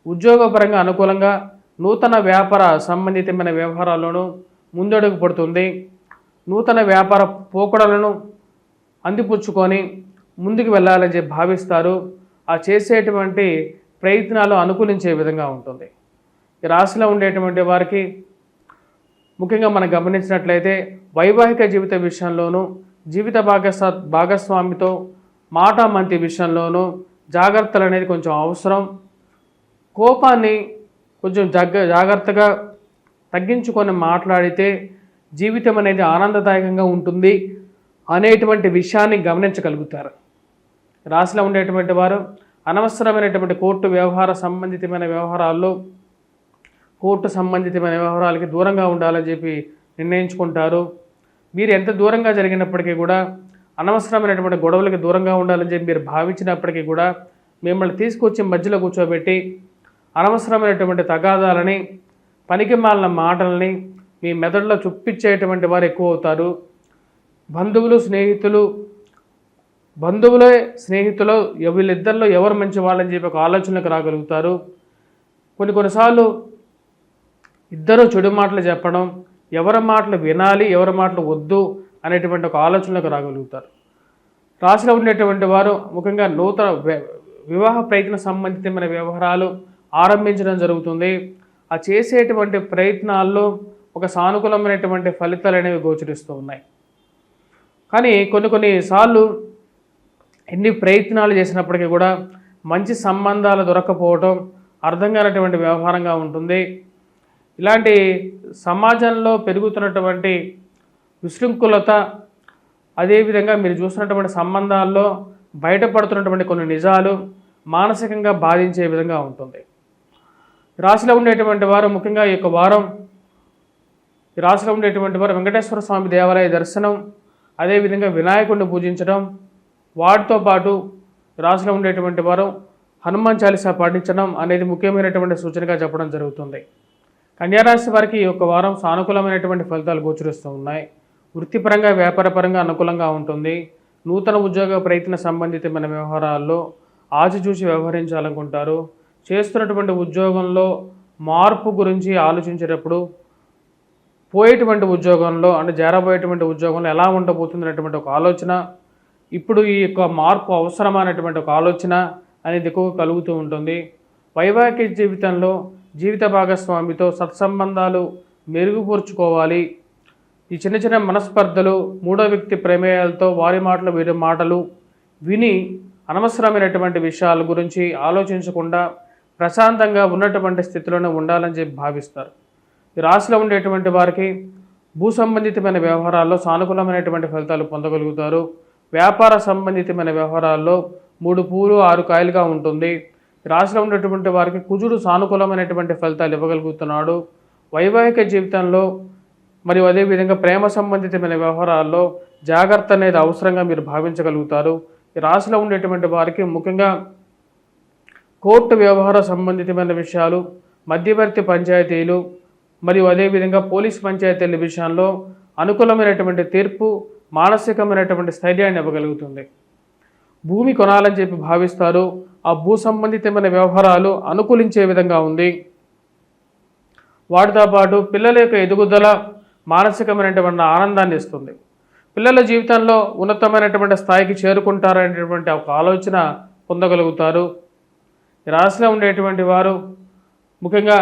ఉద్యోగపరంగా అనుకూలంగా, నూతన వ్యాపార సంబంధితమైన వ్యవహారాల్లోనూ ముందడుగు పడుతుంది. నూతన వ్యాపార పోకడలను అందిపుచ్చుకొని ముందుకు వెళ్ళాలని చెప్పి భావిస్తారు. ఆ చేసేటువంటి ప్రయత్నాలు అనుకూలించే విధంగా ఉంటుంది. ఈ రాశిలో ఉండేటువంటి వారికి ముఖ్యంగా మనం గమనించినట్లయితే వైవాహిక జీవిత విషయంలోనూ, జీవిత భాగస్వామితో మాటామంతి విషయంలోనూ జాగ్రత్తలు అనేది కొంచెం అవసరం. కోపాన్ని కొంచెం జాగ్రత్తగా తగ్గించుకొని మాట్లాడితే జీవితం అనేది ఆనందదాయకంగా ఉంటుంది అనేటువంటి విషయాన్ని గమనించగలుగుతారు. రాశిలో ఉండేటువంటి వారు అనవసరమైనటువంటి కోర్టు వ్యవహార సంబంధితమైన వ్యవహారాల్లో, కోర్టు సంబంధితమైన వ్యవహారాలకి దూరంగా ఉండాలని చెప్పి నిర్ణయించుకుంటారు. మీరు ఎంత దూరంగా జరిగినప్పటికీ కూడా, అనవసరమైనటువంటి గొడవలకి దూరంగా ఉండాలని చెప్పి మీరు భావించినప్పటికీ కూడా, మిమ్మల్ని తీసుకొచ్చి మధ్యలో కూర్చోబెట్టి అనవసరమైనటువంటి తగాదాలని, పనికిమాలిన మాటలని మీ మెదడులో చుప్పించేటువంటి వారు ఎక్కువ అవుతారు. బంధువులే స్నేహితులు వీళ్ళిద్దరిలో ఎవరు మంచి వాళ్ళని చెప్పి ఒక ఆలోచనకు రాగలుగుతారు. కొన్నిసార్లు ఇద్దరు చెడు మాటలు చెప్పడం, ఎవరి మాటలు వినాలి, ఎవరి మాటలు వద్దు అనేటువంటి ఒక ఆలోచనలకు రాగలుగుతారు. రాశిలో ఉండేటువంటి వారు ముఖ్యంగా నూతన వివాహ ప్రయత్న సంబంధితమైన వ్యవహారాలు ఆరంభించడం జరుగుతుంది. ఆ చేసేటువంటి ప్రయత్నాల్లో ఒక సానుకూలమైనటువంటి ఫలితాలు అనేవి గోచరిస్తూ ఉన్నాయి. కానీ కొన్నిసార్లు ఎన్ని ప్రయత్నాలు చేసినప్పటికీ కూడా మంచి సంబంధాలు దొరకపోవడం అర్థం కానటువంటి వ్యవహారంగా ఉంటుంది. ఇలాంటి సమాజంలో పెరుగుతున్నటువంటి విశృంఖలత, అదేవిధంగా మీరు చూస్తున్నటువంటి సంబంధాల్లో బయటపడుతున్నటువంటి కొన్ని నిజాలు మానసికంగా బాధించే విధంగా ఉంటుంది. రాశిలో ఉండేటువంటి వారు ముఖ్యంగా ఈ యొక్క వారం రాశిలో ఉండేటువంటి వారు వెంకటేశ్వర స్వామి దేవాలయ దర్శనం, అదేవిధంగా వినాయకుడిని పూజించడం, వాటితో పాటు రాశిలో ఉండేటువంటి వారు హనుమాన్ చాలీసా పాటించడం అనేది ముఖ్యమైనటువంటి సూచనగా చెప్పడం జరుగుతుంది. కన్యారాశి వారికి ఈ యొక్క వారం సానుకూలమైనటువంటి ఫలితాలు గోచరిస్తూ ఉన్నాయి. వృత్తిపరంగా, వ్యాపారపరంగా అనుకూలంగా ఉంటుంది. నూతన ఉద్యోగ ప్రయత్న సంబంధితమైన వ్యవహారాల్లో ఆచితూచి వ్యవహరించాలనుకుంటారు. చేస్తున్నటువంటి ఉద్యోగంలో మార్పు గురించి ఆలోచించేటప్పుడు పోయేటువంటి ఉద్యోగంలో అంటే చేరబోయేటువంటి ఉద్యోగంలో ఎలా ఉండబోతుంది అనేటువంటి ఒక ఆలోచన, ఇప్పుడు ఈ యొక్క మార్పు అవసరమైనటువంటి ఒక ఆలోచన అనేది ఎక్కువగా కలుగుతూ ఉంటుంది. వైవాహిక జీవితంలో జీవిత భాగస్వామితో సత్సంబంధాలు మెరుగుపరుచుకోవాలి. ఈ చిన్న చిన్న మనస్పర్ధలు, మూడో వ్యక్తి ప్రమేయాలతో వారి మాటలు వీరి మాటలు విని అనవసరమైనటువంటి విషయాల గురించి ఆలోచించకుండా ప్రశాంతంగా ఉన్నటువంటి స్థితిలోనే ఉండాలని చెప్పి భావిస్తారు. ఈ రాశిలో ఉండేటువంటి వారికి భూ సంబంధితమైన వ్యవహారాల్లో సానుకూలమైనటువంటి ఫలితాలు పొందగలుగుతారు. వ్యాపార సంబంధితమైన వ్యవహారాల్లో 3 పూలు 6 కాయలుగా ఉంటుంది. రాశిలో ఉన్నటువంటి వారికి కుజుడు సానుకూలమైనటువంటి ఫలితాలు ఇవ్వగలుగుతున్నాడు. వైవాహిక జీవితంలో మరియు అదేవిధంగా ప్రేమ సంబంధితమైన వ్యవహారాల్లో జాగ్రత్త అనేది అవసరంగా మీరు భావించగలుగుతారు. ఈ రాశిలో ఉండేటువంటి వారికి ముఖ్యంగా కోర్టు వ్యవహార సంబంధితమైన విషయాలు, మధ్యవర్తి పంచాయతీలు మరియు అదేవిధంగా పోలీస్ పంచాయతీల విషయంలో అనుకూలమైనటువంటి తీర్పు, మానసికమైనటువంటి స్థైర్యాన్ని ఇవ్వగలుగుతుంది. భూమి కొనాలని చెప్పి భావిస్తారు. ఆ భూ సంబంధితమైన వ్యవహారాలు అనుకూలించే విధంగా ఉంది. వాటితో పాటు పిల్లల యొక్క ఎదుగుదల మానసికమైనటువంటి ఆనందాన్ని ఇస్తుంది. పిల్లల జీవితంలో ఉన్నతమైనటువంటి స్థాయికి చేరుకుంటారనేటువంటి ఒక ఆలోచన పొందగలుగుతారు. ఈ రాశిలో ఉండేటువంటి వారు ముఖ్యంగా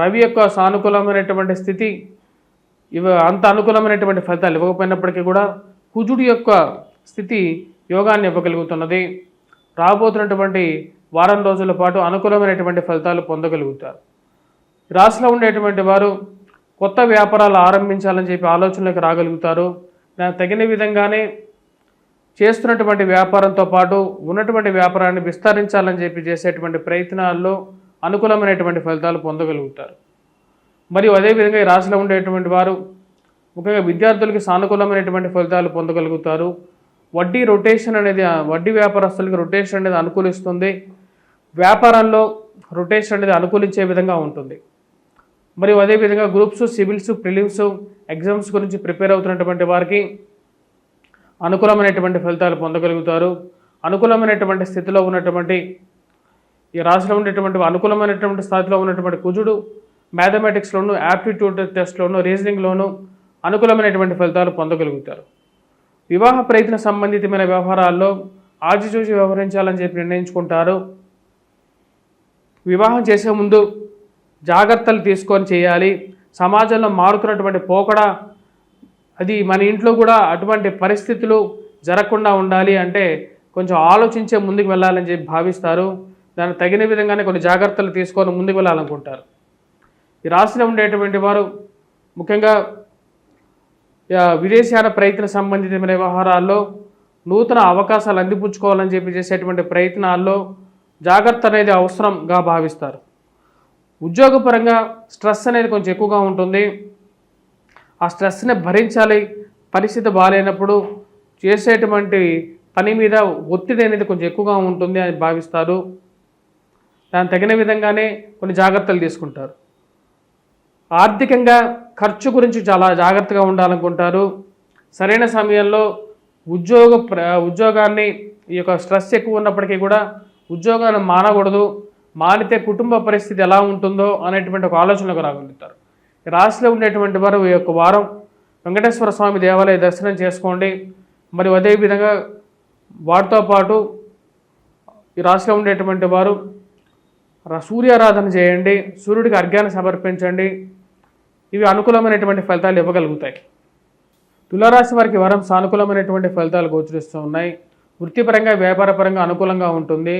రవి యొక్క సానుకూలమైనటువంటి స్థితి అంత అనుకూలమైనటువంటి ఫలితాలు ఇవ్వకపోయినప్పటికీ కూడా కుజుడి యొక్క స్థితి యోగాన్ని ఇవ్వగలుగుతున్నది. రాబోతున్నటువంటి వారం రోజుల పాటు అనుకూలమైనటువంటి ఫలితాలు పొందగలుగుతారు. రాశిలో ఉండేటువంటి వారు కొత్త వ్యాపారాలు ఆరంభించాలని చెప్పి ఆలోచనలకు రాగలుగుతారు. దానికి తగిన విధంగానే చేస్తున్నటువంటి వ్యాపారంతో పాటు ఉన్నటువంటి వ్యాపారాన్ని విస్తరించాలని చెప్పి చేసేటువంటి ప్రయత్నాల్లో అనుకూలమైనటువంటి ఫలితాలు పొందగలుగుతారు. మరియు అదేవిధంగా ఈ రాశిలో ఉండేటువంటి వారు ముఖ్యంగా విద్యార్థులకి సానుకూలమైనటువంటి ఫలితాలు పొందగలుగుతారు. వడ్డీ రొటేషన్ అనేది, వడ్డీ వ్యాపారస్తులకి రొటేషన్ అనేది అనుకూలిస్తుంది. వ్యాపారంలో రొటేషన్ అనేది అనుకూలించే విధంగా ఉంటుంది. మరియు అదేవిధంగా గ్రూప్స్, సివిల్స్, ప్రిలిమ్స్ ఎగ్జామ్స్ గురించి ప్రిపేర్ అవుతున్నటువంటి వారికి అనుకూలమైనటువంటి ఫలితాలు పొందగలుగుతారు. అనుకూలమైనటువంటి స్థితిలో ఉన్నటువంటి ఈ రాశిలో ఉండేటువంటి అనుకూలమైనటువంటి స్థాయిలో ఉన్నటువంటి కుజుడు మ్యాథమెటిక్స్లోను, యాప్టిట్యూడ్ టెస్ట్లోను, రీజనింగ్లోను అనుకూలమైనటువంటి ఫలితాలు పొందగలుగుతారు. వివాహ ప్రయత్న సంబంధితమైన వ్యవహారాల్లో ఆచితూచి వ్యవహరించాలని చెప్పి నిర్ణయించుకుంటారు. వివాహం చేసే ముందు జాగ్రత్తలు తీసుకొని చేయాలి. సమాజంలో మారుతున్నటువంటి పోకడ అది మన ఇంట్లో కూడా అటువంటి పరిస్థితులు జరగకుండా ఉండాలి అంటే కొంచెం ఆలోచించే ముందుకు వెళ్ళాలని చెప్పి భావిస్తారు. దానికి తగిన విధంగానే కొన్ని జాగ్రత్తలు తీసుకొని ముందుకు వెళ్ళాలనుకుంటారు. ఈ రాశిలో ఉండేటువంటి వారు ముఖ్యంగా విదేశాల ప్రయత్న సంబంధితమైన వ్యవహారాల్లో నూతన అవకాశాలు అందిపుచ్చుకోవాలని చెప్పి చేసేటువంటి ప్రయత్నాల్లో జాగ్రత్త అనేది అవసరంగా భావిస్తారు. ఉద్యోగపరంగా స్ట్రెస్ అనేది కొంచెం ఎక్కువగా ఉంటుంది. ఆ స్ట్రెస్ని భరించాలి. పరిస్థితి బాగాలేనప్పుడు చేసేటువంటి పని మీద ఒత్తిడి అనేది కొంచెం ఎక్కువగా ఉంటుంది అని భావిస్తారు. దానికి తగిన విధంగానే కొన్ని జాగ్రత్తలు తీసుకుంటారు. ఆర్థికంగా ఖర్చు గురించి చాలా జాగ్రత్తగా ఉండాలనుకుంటారు. సరైన సమయంలో ఉద్యోగాన్ని ఈ యొక్క స్ట్రెస్ ఎక్కువ ఉన్నప్పటికీ కూడా ఉద్యోగాన్ని మానకూడదు. మానితే కుటుంబ పరిస్థితి ఎలా ఉంటుందో అనేటువంటి ఒక ఆలోచనకు రాగలుగుతారు. రాశిలో ఉండేటువంటి వారు ఈ యొక్క వారం వెంకటేశ్వర స్వామి దేవాలయ దర్శనం చేసుకోండి. మరియు అదేవిధంగా వాటితో పాటు ఈ రాశిలో ఉండేటువంటి వారు సూర్యారాధన చేయండి. సూర్యుడికి అర్ఘ్యాన్ని సమర్పించండి. ఇవి అనుకూలమైనటువంటి ఫలితాలు ఇవ్వగలుగుతాయి. తులారాశి వారికి వారం సానుకూలమైనటువంటి ఫలితాలు గోచరిస్తూ ఉన్నాయి. వృత్తిపరంగా, వ్యాపారపరంగా అనుకూలంగా ఉంటుంది.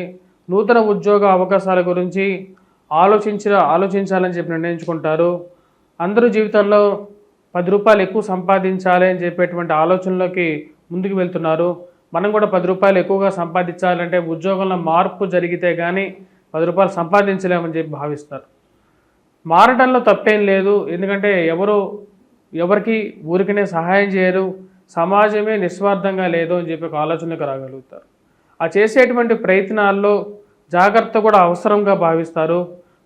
నూతన ఉద్యోగ అవకాశాల గురించి ఆలోచించాలని చెప్పి నిర్ణయించుకుంటారు. అందరూ జీవితంలో 10 రూపాయలు ఎక్కువ సంపాదించాలి అని చెప్పేటువంటి ఆలోచనలోకి ముందుకు వెళ్తున్నారు. మనం కూడా 10 రూపాయలు ఎక్కువగా సంపాదించాలంటే ఉద్యోగంలో మార్పు జరిగితే కానీ 10 రూపాయలు సంపాదించలేమని చెప్పి భావిస్తారు. మారడంలో తప్పేం లేదు. ఎందుకంటే ఎవరికి ఊరికనే సహాయం చేయరు. సమాజమే నిస్వార్థంగా లేదు అని చెప్పి ఒక ఆలోచనకు రాగలుగుతారు. ఆ చేసేటువంటి ప్రయత్నాల్లో జాగ్రత్త కూడా అవసరంగా భావిస్తారు.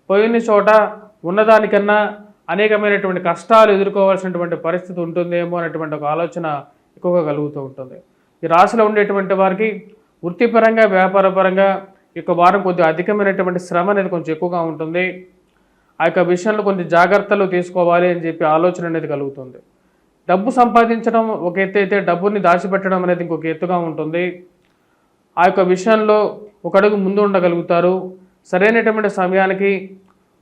పోయిన చోట ఉన్నదానికన్నా అనేకమైనటువంటి కష్టాలు ఎదుర్కోవాల్సినటువంటి పరిస్థితి ఉంటుందేమో అనేటువంటి ఒక ఆలోచన ఎక్కువగా కలుగుతూ ఉంటుంది. ఈ రాశిలో ఉండేటువంటి వారికి వృత్తిపరంగా వ్యాపారపరంగా ఈ యొక్క వారం కొద్దిగా అధికమైనటువంటి శ్రమ అనేది కొంచెం ఎక్కువగా ఉంటుంది. ఆ యొక్క విషయంలో కొంచెం జాగ్రత్తలు తీసుకోవాలి అని చెప్పి ఆలోచన అనేది కలుగుతుంది. డబ్బు సంపాదించడం ఒక ఎత్తు అయితే డబ్బుని దాచిపెట్టడం అనేది ఇంకొక ఎత్తుగా ఉంటుంది. ఆ యొక్క విషయంలో ఒక అడుగు ముందు ఉండగలుగుతారు. సరైనటువంటి సమయానికి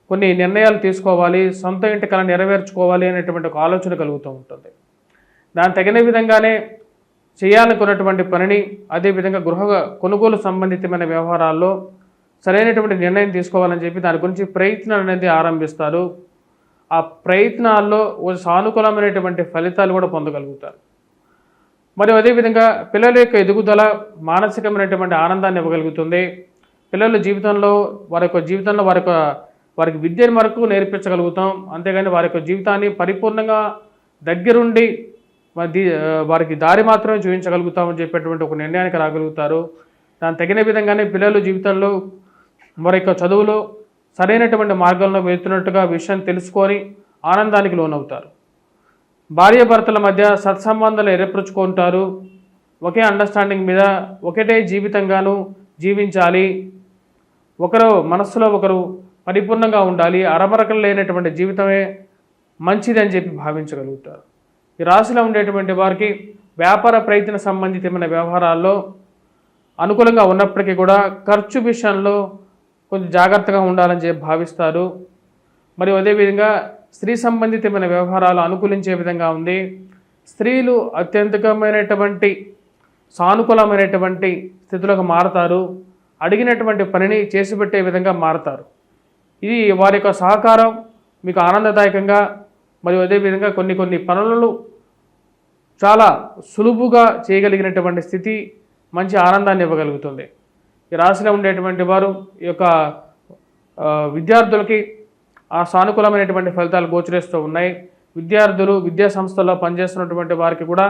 కొన్ని నిర్ణయాలు తీసుకోవాలి, సొంత ఇంటి కల నెరవేర్చుకోవాలి అనేటువంటి ఒక ఆలోచన కలుగుతూ ఉంటుంది. దాని తగిన విధంగానే చేయాలనుకున్నటువంటి పనిని, అదేవిధంగా గృహ కొనుగోలు సంబంధితమైన వ్యవహారాల్లో సరైనటువంటి నిర్ణయం తీసుకోవాలని చెప్పి దాని గురించి ప్రయత్నాలు అనేది ఆరంభిస్తారు. ఆ ప్రయత్నాల్లో సానుకూలమైనటువంటి ఫలితాలు కూడా పొందగలుగుతారు. మరియు అదేవిధంగా పిల్లల యొక్క ఎదుగుదల మానసికమైనటువంటి ఆనందాన్ని ఇవ్వగలుగుతుంది. పిల్లల జీవితంలో వారికి విద్యను వరకు నేర్పించగలుగుతాం. అంతేగాని వారి యొక్క జీవితాన్ని పరిపూర్ణంగా దగ్గరుండి వారికి దారి మాత్రమే చూపించగలుగుతామని చెప్పేటువంటి ఒక నిర్ణయానికి రాగలుగుతారు. దాని తగిన విధంగానే పిల్లలు జీవితంలో వారి యొక్క చదువులో సరైనటువంటి మార్గంలో వెళ్తున్నట్టుగా విషయం తెలుసుకొని ఆనందానికి లోనవుతారు. భార్యాభర్తల మధ్య సత్సంబంధాలు ఏర్పరచుకుంటారు. ఒకే అండర్స్టాండింగ్ మీద ఒకటే జీవితంగాను జీవించాలి, ఒకరు మనస్సులో ఒకరు పరిపూర్ణంగా ఉండాలి, అరమరకలు లేనటువంటి జీవితమే మంచిది అని చెప్పి భావించగలుగుతారు. ఈ రాశిలో ఉండేటువంటి వారికి వ్యాపార ప్రయత్న సంబంధితమైన వ్యవహారాల్లో అనుకూలంగా ఉన్నప్పటికీ కూడా ఖర్చు విషయంలో కొంచెం జాగ్రత్తగా ఉండాలని చెప్పి భావిస్తారు. మరియు అదేవిధంగా స్త్రీ సంబంధితమైన వ్యవహారాలు అనుకూలించే విధంగా ఉంది. స్త్రీలు అత్యంతకమైనటువంటి సానుకూలమైనటువంటి స్థితిలోకి మారతారు. అడిగినటువంటి పనిని చేసి పెట్టే విధంగా మారతారు. ఇది వారి యొక్క సహకారం మీకు ఆనందదాయకంగా, మరియు అదేవిధంగా కొన్ని పనులను చాలా సులువుగా చేయగలిగినటువంటి స్థితి మంచి ఆనందాన్ని ఇవ్వగలుగుతుంది. ఈ రాశిలో ఉండేటువంటి వారు ఈ యొక్క విద్యార్థులకి ఆ సానుకూలమైనటువంటి ఫలితాలు గోచరిస్తూ ఉన్నాయి. విద్యార్థులు విద్యా సంస్థల్లో పనిచేస్తున్నటువంటి వారికి కూడా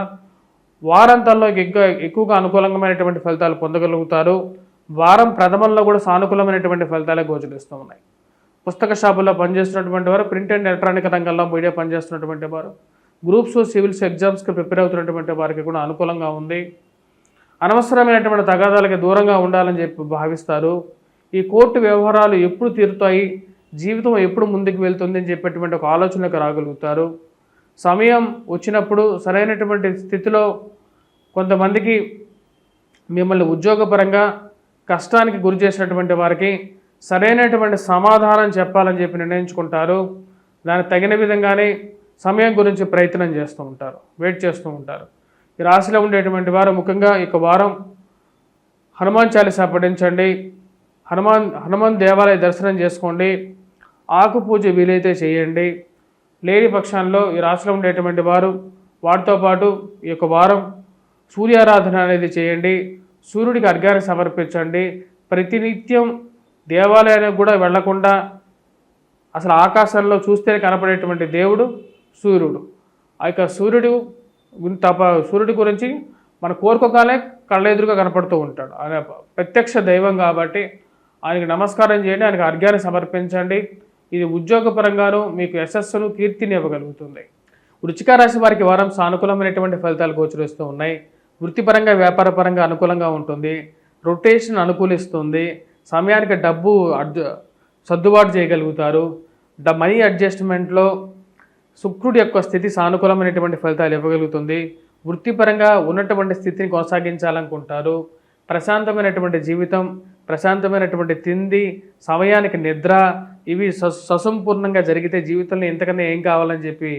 వారాంతాల్లో ఎక్కువగా అనుకూలమైనటువంటి ఫలితాలు పొందగలుగుతారు. వారం ప్రథమంలో కూడా సానుకూలమైనటువంటి ఫలితాలే గోచరిస్తూ ఉన్నాయి. పుస్తక షాపుల్లో పనిచేస్తున్నటువంటి వారు, ప్రింట్ అండ్ ఎలక్ట్రానిక్ రంగంలో మీడియా పనిచేస్తున్నటువంటి వారు, గ్రూప్స్ సివిల్స్ ఎగ్జామ్స్కి ప్రిపేర్ అవుతున్నటువంటి వారికి కూడా అనుకూలంగా ఉంది. అనవసరమైనటువంటి తగాదాలకి దూరంగా ఉండాలని చెప్పి భావిస్తారు. ఈ కోర్టు వ్యవహారాలు ఎప్పుడు తీరుతాయి, జీవితం ఎప్పుడు ముందుకు వెళ్తుంది అని చెప్పేటువంటి ఒక ఆలోచనకు రాగలుగుతారు. సమయం వచ్చినప్పుడు సరైనటువంటి స్థితిలో కొంతమందికి మిమ్మల్ని ఉద్యోగపరంగా కష్టానికి గురి చేసినటువంటి వారికి సరైనటువంటి సమాధానం చెప్పాలని చెప్పి నిర్ణయించుకుంటారు. దానికి తగిన విధంగానే సమయం గురించి ప్రయత్నం చేస్తూ ఉంటారు, వెయిట్ చేస్తూ ఉంటారు. ఈ రాశిలో ఉండేటువంటి వారు ముఖ్యంగా ఈ వారం హనుమాన్ చాలీసా పఠించండి, హనుమాన్ దేవాలయ దర్శనం చేసుకోండి, ఆకు పూజ వీలైతే చేయండి. లేని పక్షాల్లో ఈ రాశిలో ఉండేటువంటి వారు వాటితో పాటు ఈ యొక్క వారం సూర్యారాధన అనేది చేయండి, సూర్యుడికి అర్ఘ్యాన్ని సమర్పించండి. ప్రతినిత్యం దేవాలయానికి కూడా వెళ్లకుండా అసలు ఆకాశంలో చూస్తే కనపడేటువంటి దేవుడు సూర్యుడు. ఆ యొక్క సూర్యుడి గురించి మన కోరుకోగానే కళ్ళెదురుగా కనపడుతూ ఉంటాడు. ఆయన ప్రత్యక్ష దైవం కాబట్టి ఆయనకి నమస్కారం చేయండి, ఆయనకు అర్ఘ్యాన్ని సమర్పించండి. ఇది ఉద్యోగపరంగాను మీకు యశస్సును కీర్తిని ఇవ్వగలుగుతుంది. వృశ్చిక రాశి వారికి వారం సానుకూలమైనటువంటి ఫలితాలు గోచరిస్తూ ఉన్నాయి. వృత్తిపరంగా వ్యాపారపరంగా అనుకూలంగా ఉంటుంది. రొటేషన్ అనుకూలిస్తుంది. సమయానికి డబ్బు సర్దుబాటు చేయగలుగుతారు. మనీ అడ్జస్ట్మెంట్లో శుక్రుడి యొక్క స్థితి సానుకూలమైనటువంటి ఫలితాలు ఇవ్వగలుగుతుంది. వృత్తిపరంగా ఉన్నటువంటి స్థితిని కొనసాగించాలనుకుంటారు. ప్రశాంతమైనటువంటి జీవితం, ప్రశాంతమైనటువంటి తిండి, సమయానికి నిద్ర, ఇవి ససంపూర్ణంగా జరిగితే జీవితంలో ఇంతకన్నా ఏం కావాలని చెప్పి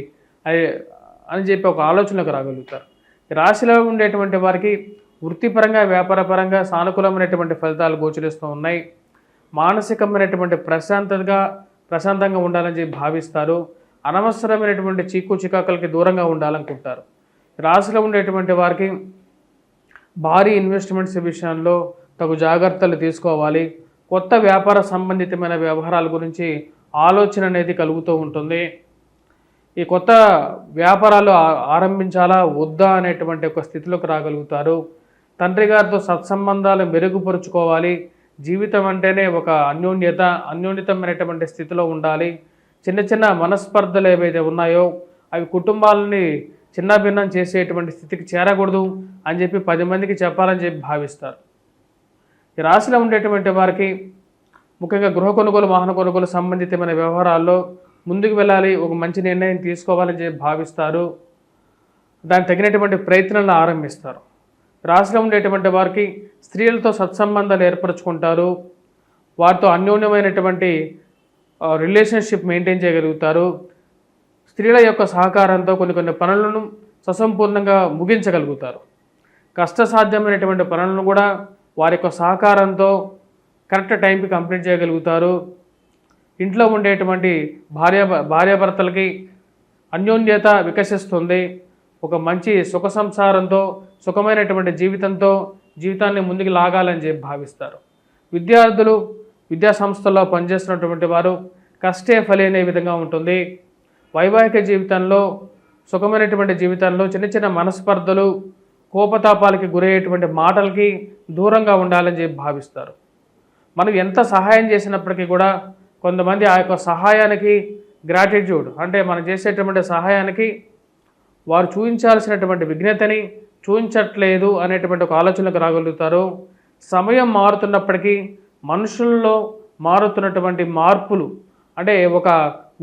ఒక ఆలోచనకు రాగలుగుతారు. రాశిలో ఉండేటువంటి వారికి వృత్తిపరంగా వ్యాపారపరంగా సానుకూలమైనటువంటి ఫలితాలు గోచరిస్తూ ఉన్నాయి. మానసికమైనటువంటి ప్రశాంతంగా ఉండాలని చెప్పి భావిస్తారు. అనవసరమైనటువంటి చికాకులకి దూరంగా ఉండాలనుకుంటారు. రాశిలో ఉండేటువంటి వారికి భారీ ఇన్వెస్ట్మెంట్స్ విషయంలో తగు జాగ్రత్తలు తీసుకోవాలి. కొత్త వ్యాపార సంబంధితమైన వ్యవహారాల గురించి ఆలోచన అనేది కలుగుతూ ఉంటుంది. ఈ కొత్త వ్యాపారాలు ఆరంభించాలా వద్దా అనేటువంటి ఒక స్థితిలోకి రాగలుగుతారు. తండ్రి గారితో సత్సంబంధాలు మెరుగుపరుచుకోవాలి. జీవితం అంటేనే ఒక అన్యోన్యతమైనటువంటి స్థితిలో ఉండాలి. చిన్న చిన్న మనస్పర్ధలు ఏవైతే ఉన్నాయో అవి కుటుంబాలని చిన్నాభిన్నం చేసేటువంటి స్థితికి చేరకూడదు అని చెప్పి 10 మందికి చెప్పాలని చెప్పి భావిస్తారు. ఈ రాశిలో ఉండేటువంటి వారికి ముఖ్యంగా గృహ కొనుగోలు, వాహన కొనుగోలు సంబంధితమైన వ్యవహారాల్లో ముందుకు వెళ్ళాలి, ఒక మంచి నిర్ణయం తీసుకోవాలని చెప్పి భావిస్తారు. దానికి తగినటువంటి ప్రయత్నాలను ఆరంభిస్తారు. రాశిలో ఉండేటువంటి వారికి స్త్రీలతో సత్సంబంధాలు ఏర్పరచుకుంటారు. వారితో అన్యోన్యమైనటువంటి రిలేషన్షిప్ మెయింటైన్ చేయగలుగుతారు. స్త్రీల యొక్క సహకారంతో కొన్ని పనులను ససంపూర్ణంగా ముగించగలుగుతారు. కష్టసాధ్యమైనటువంటి పనులను కూడా వారి యొక్క సహకారంతో కరెక్ట్ టైంకి కంప్లీట్ చేయగలుగుతారు. ఇంట్లో ఉండేటువంటి భార్యాభర్తలకి అన్యోన్యత వికసిస్తుంది. ఒక మంచి సుఖ సంసారంతో, సుఖమైనటువంటి జీవితాన్ని ముందుకు లాగాలని చెప్పి భావిస్తారు. విద్యార్థులు విద్యా సంస్థల్లో పనిచేస్తున్నటువంటి వారు కష్టే ఫలి అనే విధంగా ఉంటుంది. వైవాహిక జీవితంలో, సుఖమైనటువంటి జీవితంలో చిన్న మనస్పర్ధలు, కోపతాపాలకి గురయ్యేటువంటి మాటలకి దూరంగా ఉండాలని చెప్పి భావిస్తారు. మనం ఎంత సహాయం చేసినప్పటికీ కూడా కొంతమంది ఆ యొక్క సహాయానికి గ్రాటిట్యూడ్ అంటే మనం చేసేటువంటి సహాయానికి వారు చూపించాల్సినటువంటి విఘ్నతని చూపించట్లేదు అనేటువంటి ఒక ఆలోచనకు రాగలుగుతారు. సమయం మారుతున్నప్పటికీ మనుషుల్లో మారుతున్నటువంటి మార్పులు అంటే ఒక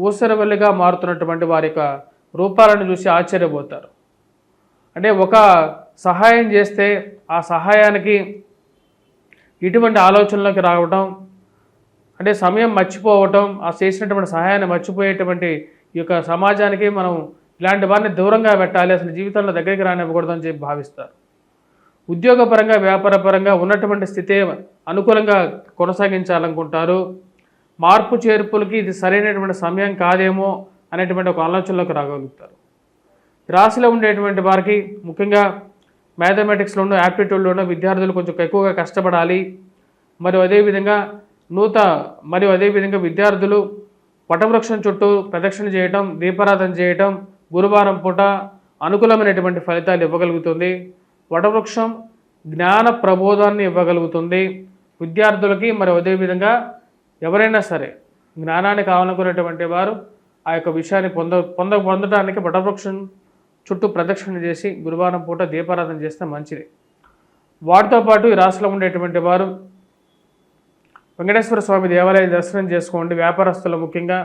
ఊసరవెల్లిగా మారుతున్నటువంటి వారి యొక్క రూపాలను చూసి ఆశ్చర్యపోతారు. అంటే ఒక సహాయం చేస్తే ఆ సహాయానికి ఇటువంటి ఆలోచనలోకి రావడం, అంటే సమయం మర్చిపోవటం, ఆ చేసినటువంటి సహాయాన్ని మర్చిపోయేటువంటి ఈ యొక్క సమాజానికి మనం ఇలాంటి వారిని దూరంగా పెట్టాలి, అసలు జీవితంలో దగ్గరికి రానివ్వకూడదు అని చెప్పి భావిస్తారు. ఉద్యోగపరంగా, వ్యాపారపరంగా ఉన్నటువంటి స్థితి అనుకూలంగా కొనసాగించాలనుకుంటారు. మార్పు చేర్పులకి ఇది సరైనటువంటి సమయం కాదేమో అనేటువంటి ఒక ఆలోచనలోకి రాగలుగుతారు. రాశిలో ఉండేటువంటి వారికి ముఖ్యంగా మ్యాథమెటిక్స్లోనూ, యాప్టిట్యూడ్లోనూ విద్యార్థులు కొంచెం ఎక్కువగా కష్టపడాలి. మరియు అదేవిధంగా విద్యార్థులు వటవృక్షం చుట్టూ ప్రదక్షిణ చేయటం, దీపారాధన చేయటం గురువారం పూట అనుకూలమైనటువంటి ఫలితాలు ఇవ్వగలుగుతుంది. వటవృక్షం జ్ఞాన ప్రబోధాన్ని ఇవ్వగలుగుతుంది విద్యార్థులకి. మరి అదేవిధంగా ఎవరైనా సరే జ్ఞానాన్ని కావాలనుకునేటువంటి వారు ఆ యొక్క విషయాన్ని పొందడానికి వటవృక్షం చుట్టూ ప్రదక్షిణ చేసి గురువారం పూట దీపారాధన చేస్తే మంచిది. వాటితో పాటు ఈ రాశిలో ఉండేటువంటి వారు వెంకటేశ్వర స్వామి దేవాలయం దర్శనం చేసుకోండి. వ్యాపారస్తులు ముఖ్యంగా